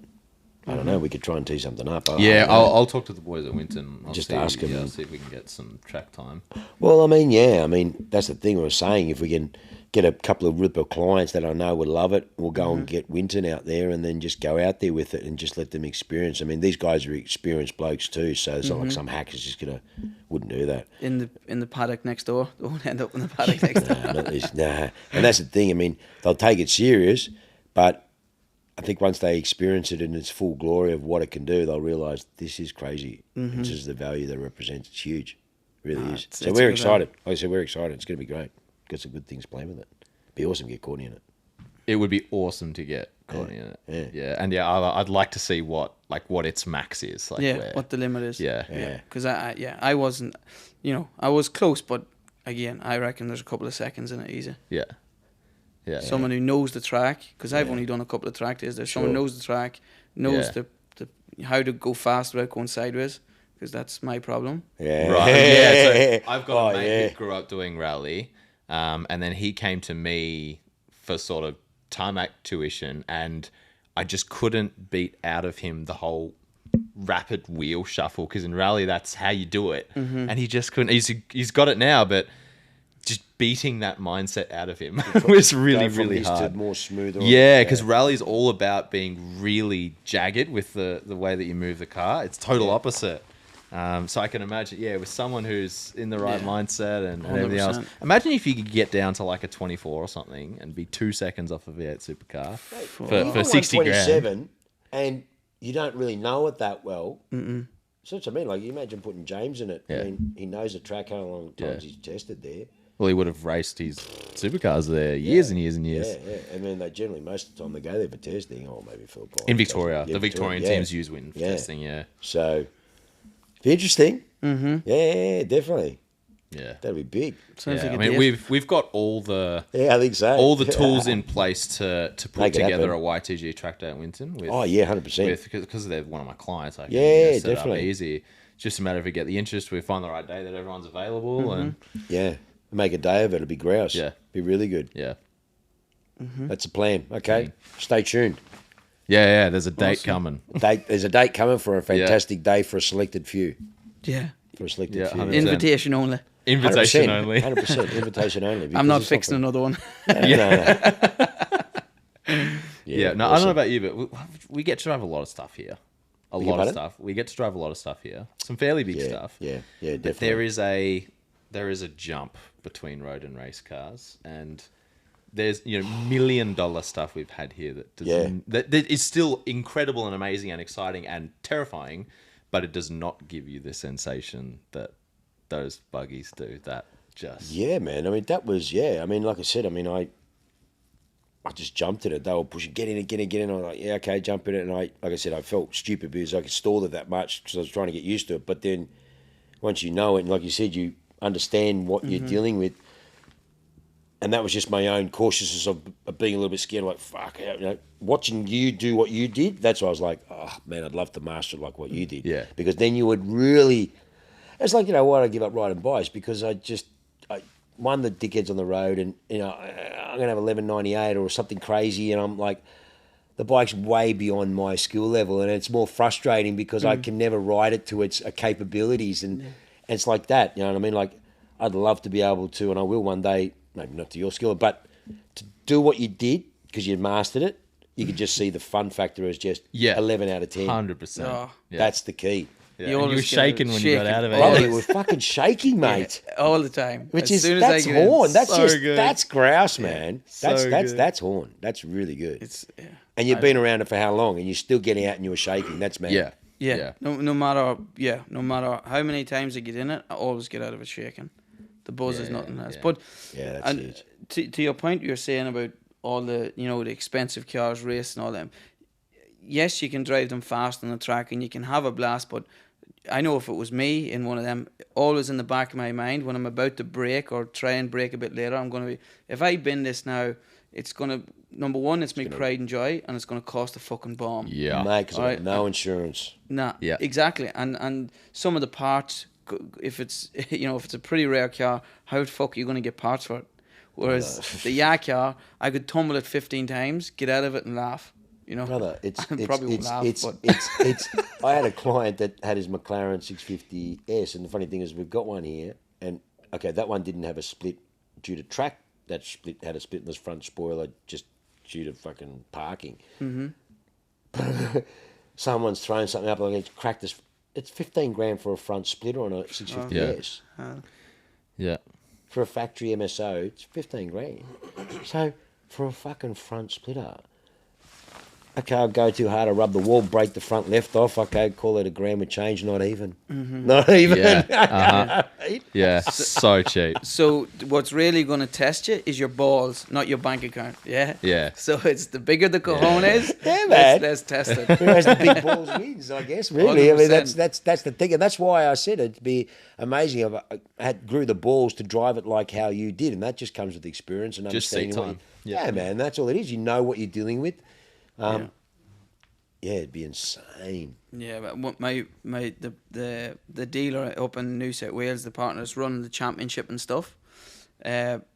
I don't know. We could try and tee something up. I'll talk to the boys at Winton. Just ask them. See if we can get some track time. Well, I mean, that's the thing I was saying. If we can get a couple of ripper clients that I know would love it, we'll go and get Winton out there and then just go out there with it and just let them experience. I mean, these guys are experienced blokes too, so it's not like some hacker's just wouldn't do that. In the paddock next door. They won't end up in the paddock next door. Nah. And that's the thing. I mean, they'll take it serious, but I think once they experience it in its full glory of what it can do, they'll realise this is crazy. This is the value that it represents. It's huge. It really is. So we're excited. Like I said, we're excited. It's going to be great. Got some good things planned with it. Be awesome to get Courtney in it. It would be awesome to get Courtney in it. Yeah. And I'd like to see what its max is. Like what the limit is. Yeah. Because I wasn't, I was close, but again, I reckon there's a couple of seconds in it easy. Yeah. Someone who knows the track, because I've only done a couple of track days there. Someone knows the track, knows the how to go fast without going sideways, because that's my problem. Yeah. Right. Yeah. So I've got a mate who grew up doing rally, and then he came to me for sort of tarmac tuition, and I just couldn't beat out of him the whole rapid wheel shuffle, because in rally that's how you do it, and he just couldn't. He's got it now, but just beating that mindset out of him was really hard. More smoother. Yeah, because rally's all about being really jagged with the way that you move the car. It's total opposite. So I can imagine, with someone who's in the right mindset and everything else. Imagine if you could get down to like a 24 or something and be 2 seconds off a V8 supercar for 60 grand. And you don't really know it that well. So what I mean, like you imagine putting James in it. Yeah. I mean, he knows the track, how long times he's tested there. Well, he would have raced his supercars there years and years and years. Yeah. I mean, they generally, most of the time, they go there for testing, or maybe for a in Victoria. The Victorian teams use Winton for testing, So, be interesting. Yeah, definitely. Yeah. That'd be big. Sounds like I mean, we've got all the I think so. All the tools in place to put Make it together happen. a YTG track day at Winton. With, 100%. Because they're one of my clients. I can set definitely. It up easy. It's just a matter of we get the interest, we find the right day that everyone's available, and make a day of it. It'll be grouse. Yeah. Be really good. Yeah. That's a plan. Okay. Stay tuned. Yeah. There's a date coming. There's a date coming for a fantastic day for a selected few. Yeah. For a selected few. 100%. Invitation only. Invitation only. 100% invitation only. I'm not fixing another one. No. I don't know about you, but we get to drive a lot of stuff here. A lot of stuff. We get to drive a lot of stuff here. Some fairly big stuff. Yeah, definitely. But there is a jump between road and race cars, and there's $1 million stuff we've had here that is still incredible and amazing and exciting and terrifying, but it does not give you the sensation that those buggies do. That just man. I mean, that was I mean, like I said, I mean, I just jumped at it. They were pushing, get in it, get in, get in. I was like, yeah, okay, jump in it. And like I said, I felt stupid because I could stall it that much because I was trying to get used to it. But then once you know it, and like you said, you understand what you're dealing with. And that was just my own cautiousness of being a little bit scared, like, fuck, watching you do what you did, that's why I was like, oh, man, I'd love to master it like what you did. Yeah. Because then you would really, it's like, why I give up riding bikes? Because I won the dickheads on the road and, I'm going to have 1198 or something crazy, and I'm like, the bike's way beyond my skill level, and it's more frustrating because I can never ride it to its capabilities, and it's like that, you know what I mean? Like, I'd love to be able to, and I will one day, maybe not to your skill, but to do what you did because you mastered it, you could just see the fun factor as just 11 out of 10. 100%. Oh. That's the key. Yeah. You were shaking when you got out of it. Oh, you were fucking shaking, mate. Yeah, all the time. Which is, that's horn. That's so just, good. that's grouse, man. So that's horn. That's really good. It's and you've been around it for how long? And you're still getting out and you were shaking. That's mad. Yeah. No matter how many times I get in it, I always get out of it shaking. The buzz is nothing else. But that's huge. To your point, you're saying about all the the expensive cars, race and all them. Yes, you can drive them fast on the track and you can have a blast, but I know if it was me in one of them, always in the back of my mind when I'm about to brake or try and brake a bit later, I'm going to be, if I bin this now, it's going to, number one, it's my pride and joy, and it's going to cost a fucking bomb. Yeah. Mate, because I have no insurance. Nah, exactly. And some of the parts, if it's if it's a pretty rare car, how the fuck are you going to get parts for it? Whereas the Yacar, I could tumble it 15 times, get out of it and laugh. Brother, it's I had a client that had his McLaren 650S, and the funny thing is we've got one here, and okay, that one didn't have a split due to track. That split had a split in the front spoiler just due to fucking parking. Mm-hmm. Someone's thrown something up, like it's cracked this. It's 15 grand for a front splitter on a 650S. Yeah. For a factory MSO, it's 15 grand. So for a fucking front splitter. Okay, I'll go too hard, I rub the wall, break the front left off. Okay, call it a grand with change, not even. Mm-hmm. Not even. Yeah, yeah, so cheap. So what's really going to test you is your balls, not your bank account. Yeah? Yeah. So it's the bigger the cojones is, let's test it. Who has the big balls wins, I guess, really. 100%. I mean, that's the thing. And that's why I said it'd be amazing if I grew the balls to drive it like how you did. And that just comes with experience and understanding. Just seat time. Yeah, man, that's all it is. You know what you're dealing with. Yeah, it'd be insane. Yeah, but what the dealer up in New South Wales, the partners running the championship and stuff.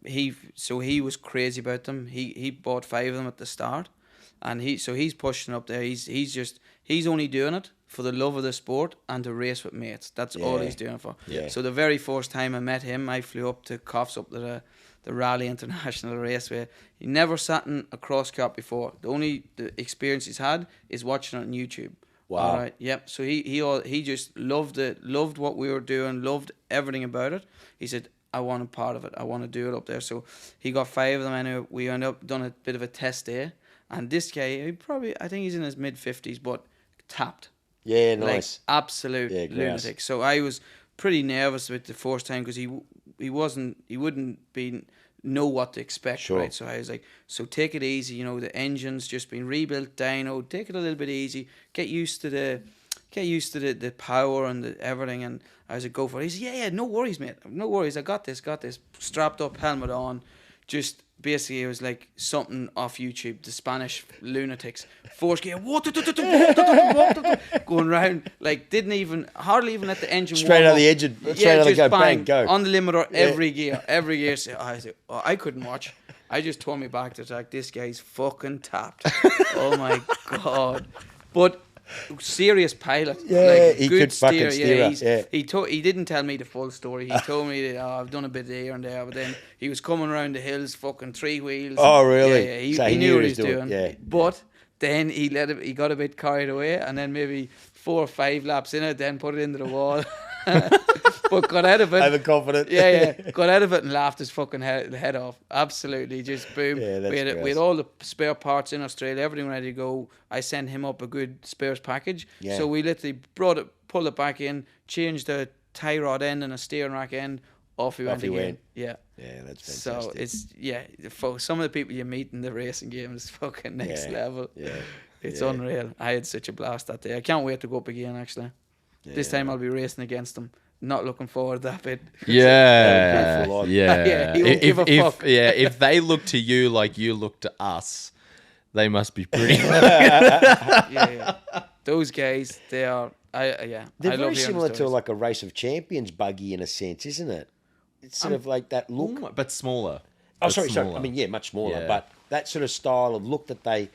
He was crazy about them. He bought 5 of them at the start, and he's pushing up there. He's only doing it for the love of the sport and to race with mates. That's all he's doing it for. Yeah. So the very first time I met him, I flew up to Coffs up to the Raleigh International Raceway. He never sat in a cross-kart before. The experience he's had is watching it on YouTube. Wow. All right. Yep. So he just loved it, loved what we were doing, loved everything about it. He said, I want a part of it. I want to do it up there. So he got 5 of them. Anyway, we ended up done a bit of a test day. And this guy, I think he's in his mid-50s, but tapped. Yeah, nice. Like, absolute lunatic. So I was pretty nervous with the first time because he wouldn't know what to expect, sure. Right? So I was like, so take it easy, the engine's just been rebuilt, dyno, take it a little bit easy, get used to the power and the everything. And I was like, go for it. He said, yeah, no worries, mate, no worries, I got this, strapped up, helmet on, just basically it was like something off YouTube, the Spanish lunatics, force gear, going round, like hardly even let the engine straight out of the engine, straight out of the go, bang, go. On the limiter, every gear. So I couldn't watch. I just tore me back to track. This guy's fucking tapped. Oh my God. But serious pilot. Yeah, he could fucking steer. He didn't tell me the full story. He told me that I've done a bit here and there, but then he was coming around the hills, fucking 3 wheels. Oh really? Yeah, yeah. So he knew what he was doing. Yeah. But then he got a bit carried away, and then maybe 4 or 5 laps in it, then put it into the wall. But got out of it. Overconfident. Yeah. Got out of it and laughed his fucking head off. Absolutely, just boom. Yeah, we had all the spare parts in Australia, everything ready to go. I sent him up a good spares package. Yeah. So we literally pulled it back in, changed the tie rod end and a steering rack end, off he went he again. went. Yeah. Yeah, that's So fantastic. it's for some of the people you meet in the racing game is fucking next level. Yeah. It's yeah. unreal. I had such a blast that day. I can't wait to go up again. Actually, this time I'll be racing against them. Not looking forward to that bit. Yeah, Full on. yeah. Yeah, he won't give a fuck. If they look to you like you look to us, they must be pretty. yeah. Those guys, they are. They're I love very hearing similar the to stories. like a Race of Champions buggy in a sense, isn't it? It's sort of like that look. but smaller. Oh, But sorry. smaller. I mean, yeah, much smaller, Yeah. but that sort of style of look that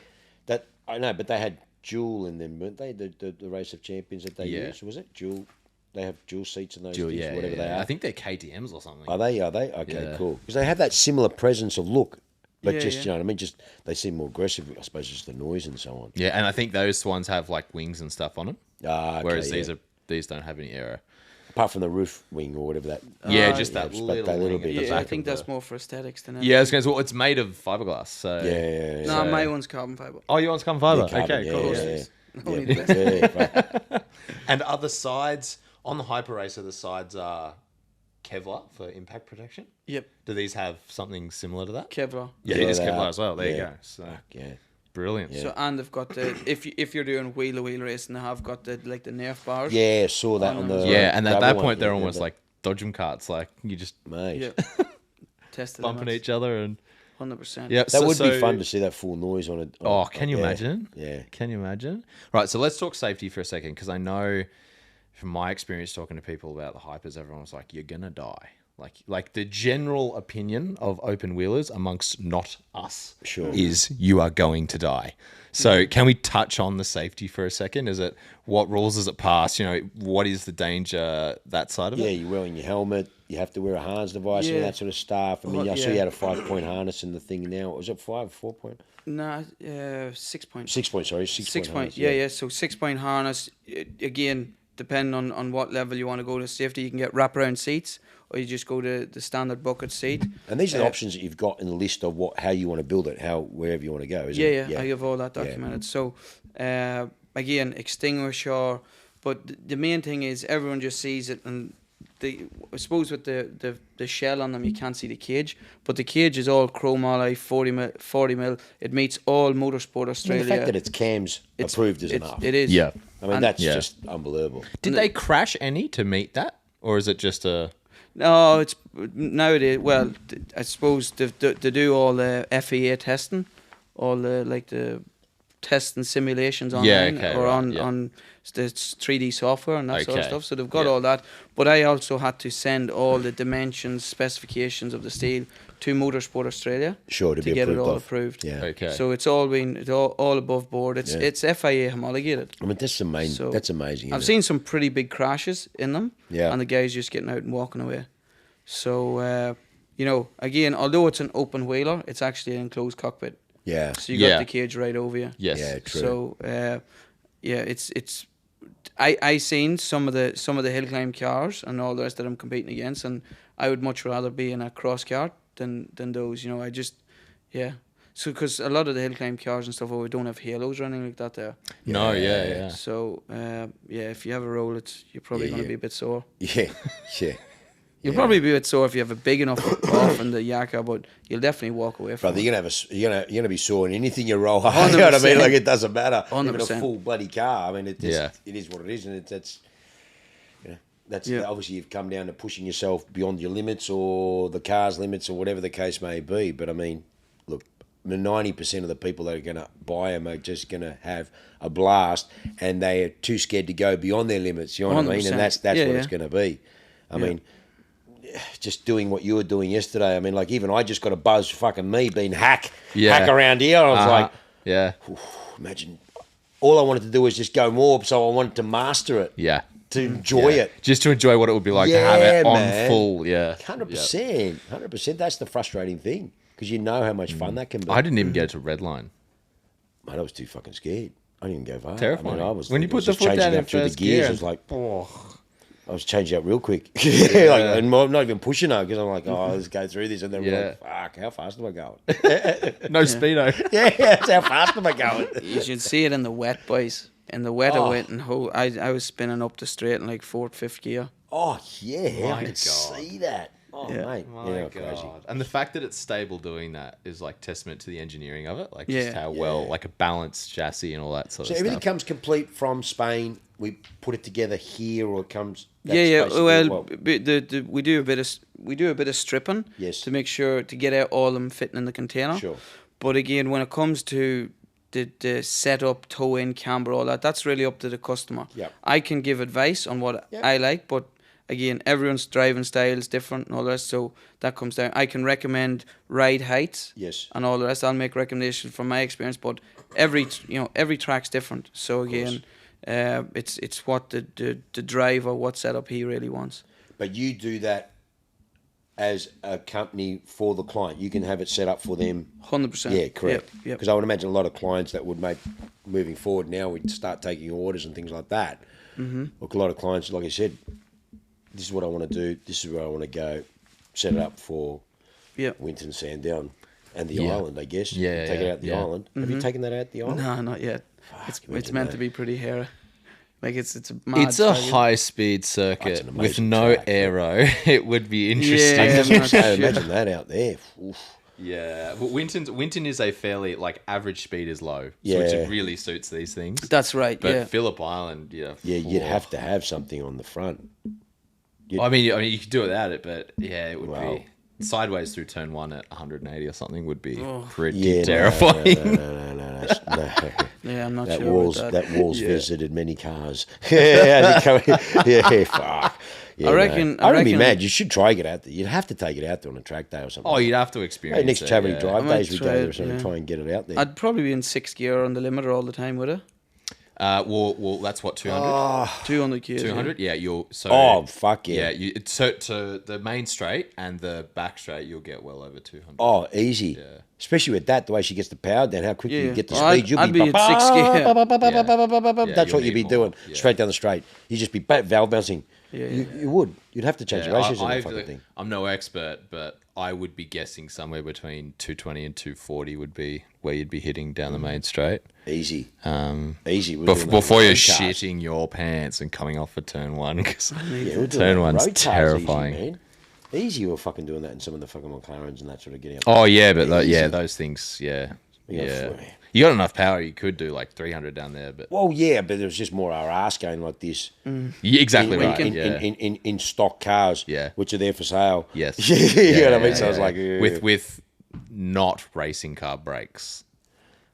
I know, but they had dual in them, weren't they? The Race of Champions that they Yeah. used, was it dual? They have dual seats in those Dual, things, yeah, whatever they are. I think they're KTM's or something. Are they? Okay, Yeah. cool. Because they have that similar presence of look, but Yeah, just yeah. you know what I mean. Just they seem more aggressive. I suppose just the noise and so on. Yeah, and I think those ones have like wings and stuff on them, Okay, whereas yeah. these don't have any aero. apart from the roof wing or whatever that. Yeah, just that but little, that little wing at bit. the Yeah, I back think of that's the- more for aesthetics than Yeah, I was going to say, well, it's made of fiberglass. So Yeah. No, So- my one's carbon fiber. Oh, you want carbon fiber? Yeah, carbon, Okay, yeah, cool. yeah. Only Yeah, the best. yeah, right. And other sides on the Hyper Racer, the sides are Kevlar for impact protection. Yep, Do these have something similar to that? Kevlar. Yeah, it is they Kevlar are. as well. There you Yeah. go. So Yeah. brilliant. So and they've got the if you're doing wheel to wheel racing, they have got the Nerf bars. Yeah, saw that on the. Yeah, and at gravel that one, point, they're yeah, almost but- like dodgem carts. Like you just mate. Yeah. Test the bumping limits. each other and 100%. yeah. That would be fun to see that full noise on it. Oh, can you imagine? Yeah. Can you imagine? Right, so let's talk safety for a second because I know from my experience talking to people about the hypers, everyone was like, "You're gonna die." Like the general opinion of open wheelers amongst not us Sure. is you are going to die. So can we touch on the safety for a second? Is it what rules does it pass? You know, what is the danger that side of Yeah, it? you're wearing your helmet. You have to wear a harness device and Yeah. that sort of stuff. I mean, Well, I saw yeah. you had a 5-point harness in the thing now. Was it 5, 4 point? Nah, 6 points. 6 point, sorry. 6 point. harness, Yeah. So 6 point harness. Again, depending on what level you want to go to safety, you can get wraparound seats, or you just go to the standard bucket seat. And these are the options that you've got in the list of how you want to build it, wherever you want to go, isn't it? Yeah, I have all that documented. So, again, extinguisher. But the main thing is everyone just sees it, and I suppose with the shell on them, you can't see the cage. But the cage is all chrome alloy, 40 mil. It meets all Motorsport I mean, Australia. the fact that it's CAMS approved is enough. It is. Yeah. I mean, And- that's Yeah. just unbelievable. Did they crash any to meet that, or is it just a? No, it's nowadays. Well, I suppose they do all the FEA testing, all the testing simulations online okay, or right, on yeah. on the 3D software and that sort of Okay, stuff. So they've got yeah. all that. But I also had to send all the dimensions, specifications of the steel to Motorsport Australia Sure, to be get it approved all of. approved. Yeah. Okay. So it's all above board. It's Yeah. it's FIA homologated. I mean, that's amazing. So That's amazing. I've isn't seen some pretty big crashes in them, Yeah. and the guys just getting out and walking away. So, again, although it's an open wheeler, it's actually an enclosed cockpit. it? Yeah. So you Yeah. got the cage right over you. Yes. Yeah, true. So, it's. I seen some of the hill climb cars and all the rest that I'm competing against, and I would much rather be in a cross kart than those. I just, yeah. So because a lot of the hill climb cars and stuff, we don't have halos or anything like that there. No. Yeah. So if you have a roll, you're probably Yeah, going to yeah. be a bit sore. Yeah. Yeah. You'll probably be a bit sore if you have a big enough off in the Yacar, but you'll definitely walk away from Brother, it. you're gonna be sore in anything you roll. You know what I mean? 100%. Like it doesn't matter. Even a 100%. full bloody car. I mean, it Yeah. is what it is, and that's Yeah. obviously you've come down to pushing yourself beyond your limits or the car's limits or whatever the case may be. But I mean, look, 90% of the people that are going to buy them are just going to have a blast, and they are too scared to go beyond their limits. You know what I mean? 100%. And that's Yeah, what yeah. it's going to be. I mean. Just doing what you were doing yesterday. I mean, like even I just got a buzz fucking me being hack around here. I was like, yeah. imagine all I wanted to do was just go more, so I wanted to master it, Yeah. to enjoy it. Just to enjoy what it would be like to have it Yeah, on man. full. Yeah. 100%, 100%. That's the frustrating thing because you know how much fun that can be. I didn't even go to red line. Mate, I was too fucking scared. I didn't even go far. Terrifying. I mean, I was When you I put was the just foot changing down in up through the first gears, gear I was like, I was changing up real quick. And I'm not even pushing her because I'm like, let's go through this. And then we're like, fuck, how fast am I going? No speedo. Yeah, how fast am I going? You should see it in the wet, boys. In the wet, I went and I was spinning up the straight in like 4th, 5th gear. Oh, yeah, My I could God. see that. Oh, Yeah. mate. My Yeah, God. crazy. And the fact that it's stable doing that is like testament to the engineering of it. Like Yeah. just how well, like a balanced chassis and all that sort So of everything stuff. comes complete from Spain. We put it together here, or it comes. Yeah, yeah. basically Well, what- we do a bit of stripping. Yes. To make sure to get out all them fitting in the container. Sure. But again, when it comes to the setup, toe in, camber, all that, that's really up to the customer. Yep. I can give advice on what Yep. I like, but again, everyone's driving style is different and all the rest. So that comes down. I can recommend ride heights. Yes. And all the rest. I'll make recommendations from my experience, but every track's different. So again, it's what the driver, what setup he really wants. But you do that as a company for the client. You can have it set up for them. 100%. Yeah, correct. Yep. Because I would imagine a lot of clients that would make moving forward now, we'd start taking orders and things like that. Mm-hmm. Look, a lot of clients, like I said, this is what I want to do. This is where I want to go. Set it up for Winton, Sandown, and the island, I guess. Yeah, Take it out the yeah. island. Have you taken that out the island? No, not yet. It's imagine meant that. to be pretty hairy. Like it's a mad It's a circuit. high-speed circuit an with amazing no track, yeah. aero. It would be interesting. Yeah, I'm not So sure. imagine that out there. Oof. Yeah, well, Winton is a fairly like average speed is low, so Yeah. it really suits these things. That's right. But yeah. Phillip Island, yeah, Yeah, you'd have to have something on the front. I mean, you could do without it, but yeah, it would Wow. be sideways through turn one at 180 or something would be pretty Yeah, terrifying. No. Yeah, I'm not That sure wall's about that. that wall's visited many cars. Yeah, fuck. Yeah, I reckon- I I wouldn't be reckon- mad. You should try it out there. You'd have to take it out there on a track day or something. Oh, you'd have to Hey, experience next it. charity yeah. drive I might days we go try there it, or something, yeah. try and get it out there. I'd probably be in 6th gear on the limiter all the time, would I? Well, that's what 200. 200 gears. 200, yeah. You'll so. Oh, fuck yeah. Yeah, so to the main straight and the back straight, you'll get well over 200. Oh, easy. Yeah. Especially with that, the way she gets the power down, how quickly Yeah. you get the Well, speed. You'll I'd be at 6th gear. That's you'll what you'd be need doing. more, yeah. Straight down the straight. You'd just be valve bouncing. Yeah, You would. You'd have to change the ratios on that fucking thing. I'm no expert, but I would be guessing somewhere between 220 and 240 would be where you'd be hitting down the main straight. Easy. Um, Easy. We're doing that before on you're road cars. shitting your pants and coming off for turn one. 'Cause Yeah, we're doing that turn on one's road cars terrifying. Easy, man. Easy, we're fucking doing that in some of the fucking McLarens and that sort of getting up. Oh yeah, but Easy. those things, yeah. Yeah. You got enough power, you could do like 300 down there, but Well, yeah, but it was just more our ass going like this. yeah, exactly in, right. in, yeah. in stock cars, Yeah. which are there for sale. Yes. you know what I mean? So I was like, with not racing car brakes.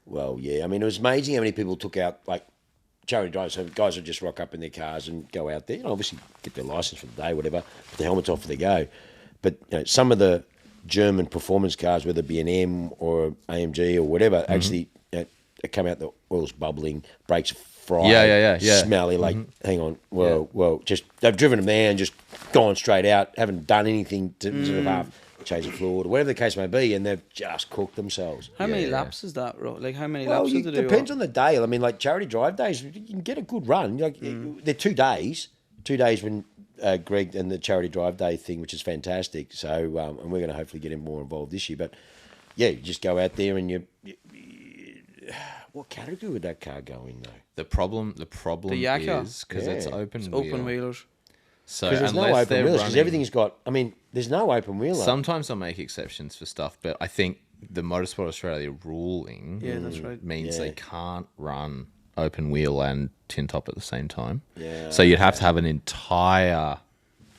well, yeah. I mean, it was amazing how many people took out like charity drives. So guys would just rock up in their cars and go out there. You know, obviously get their license for the day, whatever. Put the helmets off for they go. But you know, some of the German performance cars, whether it be an M or AMG or whatever, Mm-hmm. actually they come out, the oil's bubbling, brakes are fried, Yeah. smelly. Like, hang on, well, just they've driven them there and just gone straight out, haven't done anything to sort of half change the fluid or whatever the case may be, and they've just cooked themselves. How many Yeah. laps is that, Ro? Like, how many Well, laps it do they do? depends on the day. I mean, like charity drive days, you can get a good run. Like they're 2 days. 2 days when Greg and the charity drive day thing, which is fantastic. So, and we're going to hopefully get him more involved this year. But yeah, you just go out there and you what category would that car go in though? The problem The Yacar. is because it's Yeah. open It's wheel. open wheelers. So Because there's no unless open they're wheels. Because running, everything's got. I mean, there's no open wheel. sometimes they'll make exceptions for stuff, but I think the Motorsport Australia ruling Yeah, that's right. means Yeah. they can't run open wheel and tin top at the same time. Yeah, So you'd have to have an entire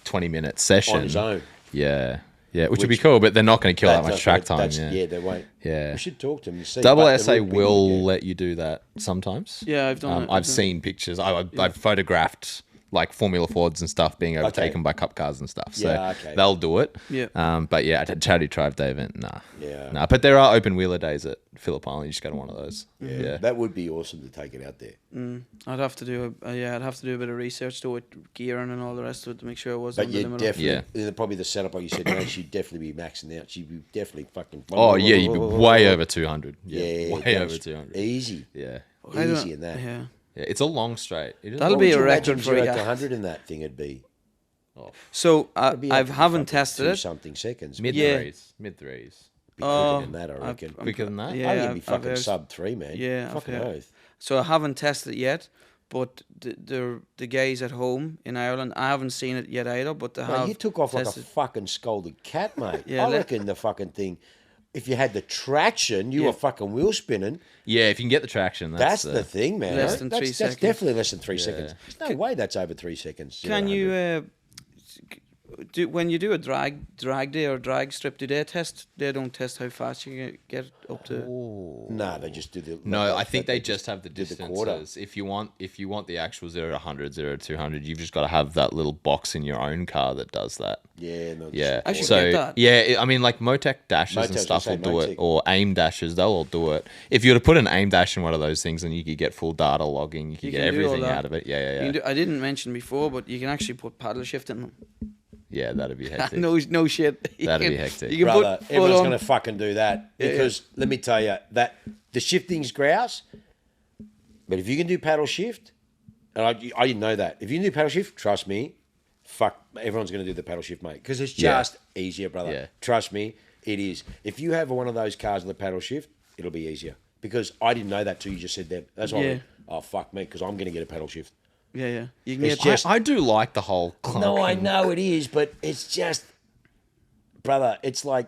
20-minute session on his own. Yeah, which would be cool, but they're not going to kill that much That's track what- time. that's- Yeah. they won't. Yeah. We should talk to him and see. Double but SA it would be will good, yeah. let you do that sometimes. Yeah, I've done it. I've seen pictures. I've photographed like Formula Fords and stuff being overtaken by cup cars and stuff. So Yeah, okay. they'll do it. Yeah. But yeah, at a charity drive day event, nah. Yeah. Nah. But there are open wheeler days at Phillip Island. You just go to one of those. Yeah. That would be awesome to take it out there. I'd have to do I'd have to do a bit of research to it, gearing and all the rest of it to make sure it wasn't But the you limiter. definitely, probably the setup, like you said, man, she'd definitely be maxing out. She'd be definitely fucking. Oh yeah, you'd be way over 200. Yeah, Yeah, way over 200. Easy, Yeah. I don't- easy in that. Yeah. Yeah, it's a long straight. It is That'll long be a straight. record for 0 you. to 100 in that thing. It'd be. So It'd be I up to haven't fucking tested 2 it. something seconds. Mid Yeah. threes. Mid threes. Be quicker than that, I I've- reckon. I'm- Quicker than that? Yeah, I think it'd be I've fucking heard- sub 3, man. Yeah, I've fucking heard. oath. So I haven't tested it yet, But the guys at home in Ireland, I haven't seen it yet either, but they Mate, have. you took off like a tested. fucking scolded cat, mate. Yeah, I reckon the fucking thing, if you had the traction, you were fucking wheel spinning. Yeah, if you can get the traction, That's the thing, man. Less than 3 That's seconds. definitely less than 3 seconds. There's no way that's over 3 seconds. Can 0 to 100. you when you do a drag day or drag strip? Do they test? They don't test how fast you can get up to. No, they just do the. No, I think they just have the do the quarter. distances. If you want the actual 0 to 100, 0 to 200, you've just got to have that little box in your own car that does that. Yeah, no, Yeah. I should so get that. yeah, I mean like Motec dashes Motec's and stuff will the do same, it, Motec. or aim dashes, they'll all do it. If you were to put an aim dash in one of those things, then you could get full data logging, you could get can do all everything that. out of it. Yeah, You can do, I didn't mention before, but you can actually put paddle shift in them. Yeah, that'd be hectic. no shit. You That'd be can- hectic. You can Brother, put everyone's full going on. to fucking do that because let me tell you that the shifting's grouse. But if you can do paddle shift, and I didn't know that. If you can do paddle shift, trust me, fuck, everyone's going to do the paddle shift, mate, because it's just easier, brother. Yeah. Trust me, it is. If you have one of those cars with a paddle shift, it'll be easier. Because I didn't know that till you just said that. That's why I went, oh, fuck me, because I'm going to get a paddle shift. Yeah. You can It's get just- I do like the whole clunking. No, I know it is, but it's just, brother, it's like,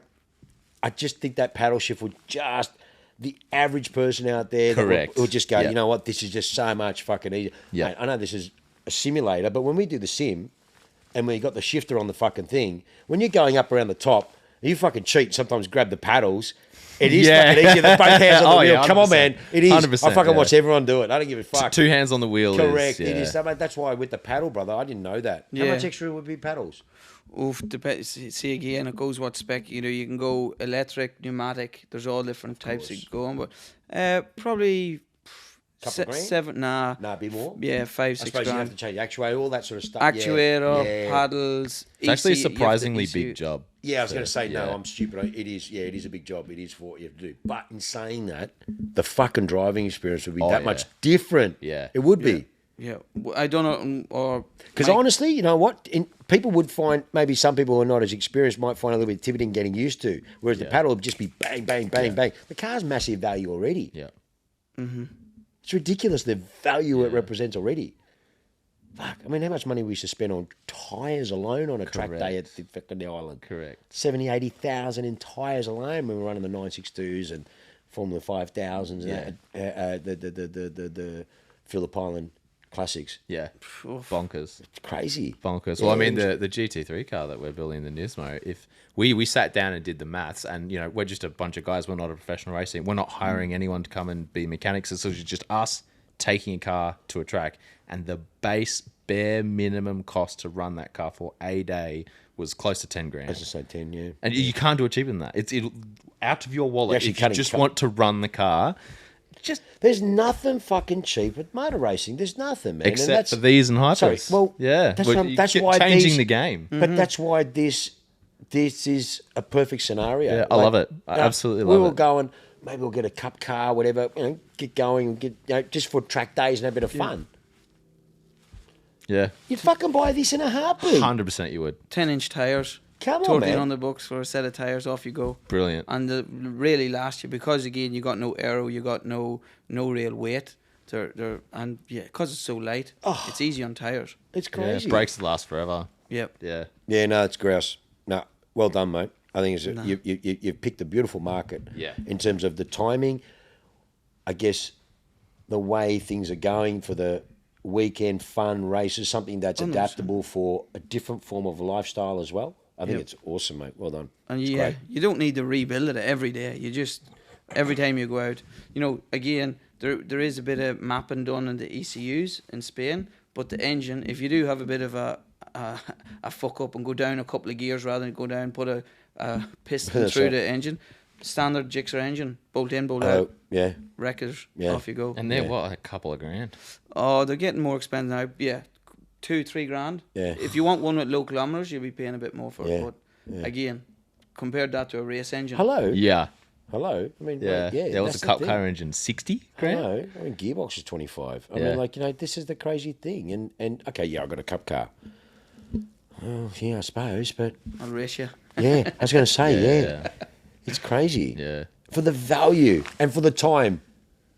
I just think that paddle shift would just, the average person out there that Correct. would just go, Yeah. you know what, this is just so much fucking easier. Yeah. Mate, I know this is a simulator, but when we do the sim and we got the shifter on the fucking thing, when you're going up around the top, you fucking cheat, sometimes grab the paddles. It is Yeah. fucking easier than both hands on the Oh, wheel. yeah, Come on, 100%. man. It is. 100%, I fucking yeah. watch everyone do it. I don't give a fuck. Two hands on the wheel. Correct. Is, It yeah. is. So, mate, that's why with the paddle, brother, I didn't know that. How Yeah. much extra would be paddles? Oof, see again, it goes what spec. You know, you can go electric, pneumatic. There's all different types you can go on, but probably Couple grand? 7. Nah, Nah, a bit more. yeah, 5, I 6 suppose you have grand. to change actuator, all that sort of stuff. Actuator, yeah. paddles. It's actually a ECU, you have to surprisingly ECU. big job. Yeah, I was going to say, no, yeah. I'm stupid. It is, it is a big job. It is for what you have to do. But in saying that, the fucking driving experience would be that yeah. much different. Yeah. It would be. Yeah, I don't know, or Because Mike- honestly, you know what? People would find, maybe some people who are not as experienced might find a little bit timid in getting used to. Whereas the paddle would just be bang, bang, bang, bang. The car's massive value already. Yeah. It's ridiculous the value it represents already. Fuck. I mean, how much money we used to spend on tyres alone on a track day at the fucking island? Correct. 70,000, 80,000 in tyres alone when we were running the 962s and Formula 5000s and the Phillip Island Classics. Yeah. Bonkers. It's crazy. Bonkers. Well, I mean, the GT3 car that we're building, the Nismo, if we sat down and did the maths, and, you know, we're just a bunch of guys, we're not a professional racing, we're not hiring anyone to come and be mechanics, it's just us taking a car to a track, and the bare minimum cost to run that car for a day was close to 10 grand. As I say, 10, yeah. And you can't do it cheaper than that. It's out of your wallet. You're actually If you cutting just cut- want to run the car, just There's nothing fucking cheap at motor racing. There's nothing, man. And except that's- for these and hypers. Sorry, well, yeah, that's But what- that's you're why changing these- the game. But that's why this is a perfect scenario. Yeah, I love it. I absolutely we love were it. going, maybe we'll get a cup car, whatever, get going, just for track days and have a bit of fun. Yeah, You'd fucking buy this in a heartbeat. 100% you would. 10-inch tires. Come on, totally man. on the books for a set of tires. Off you go. Brilliant. And really last you because again you got no aero, you got no real weight. And yeah, because it's so light, it's easy on tires. It's Yeah, crazy. brakes last forever. Yep. Yeah. Yeah, no, it's grouse. No, well done, mate. I think you've picked a beautiful market. Yeah. In terms of the timing, I guess the way things are going for the weekend fun races, something that's adaptable for a different form of lifestyle as well. I think it's awesome, mate. Well done. And It's yeah, great. you don't need to rebuild it every day. You just every time you go out, again there is a bit of mapping done in the ECUs in Spain, but the engine, if you do have a bit of a fuck up and go down a couple of gears rather than go down, put a piston That's through right. the engine, standard Gixxer engine, bolt in, bolt out, Yeah. wreckers, Yeah. off you go. And they're what, a couple of grand? Oh, they're getting more expensive now. Yeah, 2-3 grand. Yeah. If you want one with low kilometers, you'll be paying a bit more for Yeah, it. But again, compared that to a race engine. Hello. Yeah. Hello. I mean, Yeah. mate, There was that's a the cup thing. car engine, 60 grand? No, I mean gearbox is 25. I Yeah. mean, this is the crazy thing. And okay, yeah, I got a cup car. Oh, yeah, I suppose, but I'll race you. yeah, I was going to say, Yeah. it's crazy. Yeah. For the value and for the time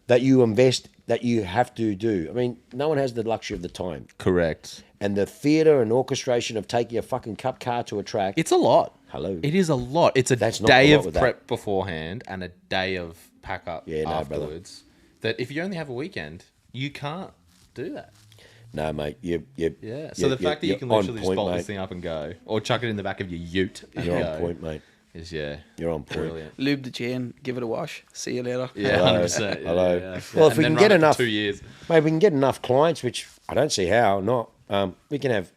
that you invest that you have to do. I mean, no one has the luxury of the time. Correct. And the theatre and orchestration of taking a fucking cup car to a track. It's a lot. Hello. It is a lot. It's a That's not day a lot of with that. prep beforehand and a day of pack up Yeah, no, brother. afterwards. That if you only have a weekend, you can't do that. No, mate. Yeah. So the fact that you can literally just bolt this thing up and go, or chuck it in the back of your ute and You're go, on point, mate. is You're on point. brilliant. Lube the chain, give it a wash. See you later. Yeah, Hello. 100%. Hello. Yeah. Well, if And we then can get run it for enough, 2 years. mate, we can get enough clients, which I don't see how not. We can have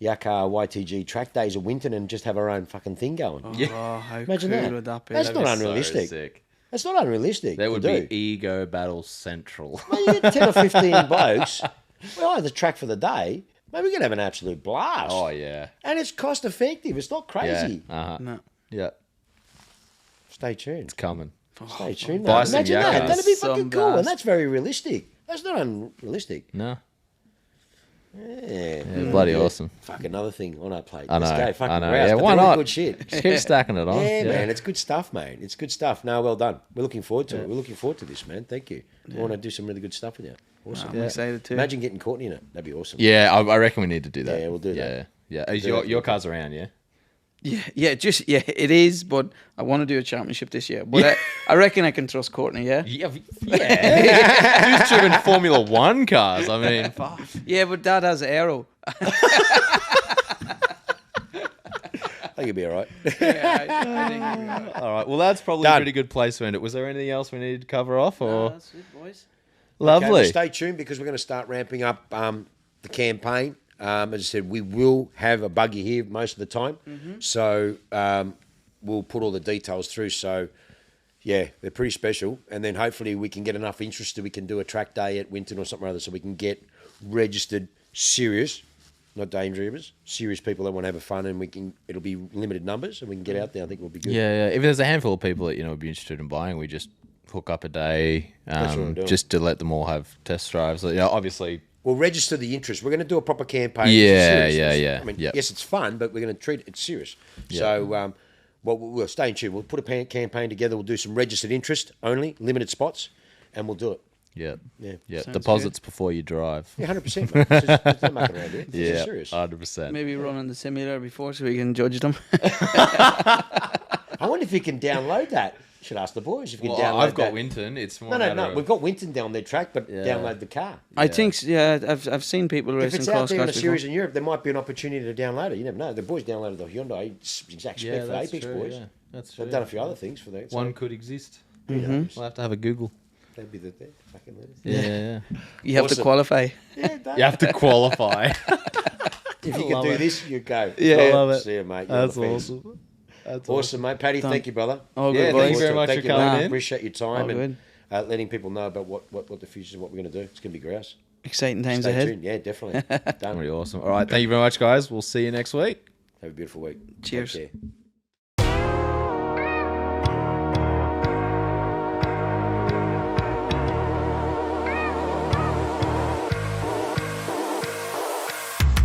Yacar YTG track days of Winton and just have our own fucking thing going. Oh, Yeah. how Imagine cool that. would that be? That's That'd not be so unrealistic. sick. That's not unrealistic. That to would do. be ego battle central. Mate, you get 10 or 15 blokes. We'll have the track for the day. Maybe we can have an absolute blast. Oh yeah. And it's cost effective. It's not crazy. Yeah. Uh-huh. No. Yeah. Stay tuned. It's coming. Stay tuned. Buy Mate. some Imagine that. Yacars. That'd be Some fucking cool. blast. And that's very realistic. That's not unrealistic. No. Yeah. Yeah, bloody awesome. Fuck, another thing on our plate. I Let's know, go. Fucking I know. rouse. Yeah, But why they're all not? good shit. Just keep stacking it on. Yeah, man, it's good stuff, mate. It's good stuff. No, well done. We're looking forward to it. We're looking forward to this, man. Thank you. We want to do some really good stuff with you. Awesome. I'm excited too. Imagine getting Courtney in it. That'd be awesome. Yeah, I reckon we need to do that. Yeah, we'll do that. Yeah. Is your car's around, yeah? Yeah, it is, but I want to do a championship this year. But I reckon I can trust Courtney, yeah? Yeah. Who's driven Formula One cars? I mean, Yeah, but Dad has aero. I think you'll be all right. Yeah, I think you're right. all right. Well, that's probably Done. a pretty good place to end it. Was there anything else we needed to cover off? Or That's it, boys. lovely. Okay, well, stay tuned because we're going to start ramping up the campaign. As I said, we will have a buggy here most of the time. So we'll put all the details through. So, yeah, they're pretty special. And then hopefully we can get enough interest that we can do a track day at Winton or something or other so we can get registered serious, not daydreamers, serious people that want to have a fun and it'll be limited numbers and we can get out there. I think we'll be good. Yeah. If there's a handful of people that would be interested in buying, we just hook up a day, That's what I'm doing. just to let them all have test drives. Obviously. We'll register the interest. We're going to do a proper campaign. Yeah, It's serious. yeah. I mean, Yep. yes, it's fun, but we're going to treat it serious. Yeah. So, we'll stay in tune. We'll put a campaign together. We'll do some registered interest only, limited spots, and we'll do it. Yeah. Yeah. Sounds Deposits before you drive. Yeah, 100%, mate. It's not mucking around here. This is Yeah. serious. 100%. Maybe running the simulator before so we can judge them. I wonder if you can download that. Should ask the boys if you can download I've got that. Winton. It's more No. matter of- We've got Winton down their track, but Yeah. download the car. I think, I've seen people If racing it's out there in a cross-karts before. series in Europe, there might be an opportunity to download it. You never know. The boys downloaded the Hyundai exact spec Yeah, for the that's Apex true, boys. yeah. That's true. They've done a few other things for that. So One could exist. who knows? We'll have to have a Google. That'd be the thing. Fucking let us. Yeah. You have to Awesome. qualify. You have to qualify. If you love can do it. this, you go. Yeah, I love it. See you, mate. You're That's the best. awesome. That's Awesome, mate. Paddy, thank you, brother. All good, Yeah, boys. thank you very much Thank for you, coming mate. in. Appreciate your time All and letting people know about what the future is, what we're going to do. It's going to be grouse. Exciting times Stay ahead. tuned. Yeah, definitely. Done. Pretty awesome. All right. Thank you very much, guys. We'll see you next week. Have a beautiful week. Cheers. Take care.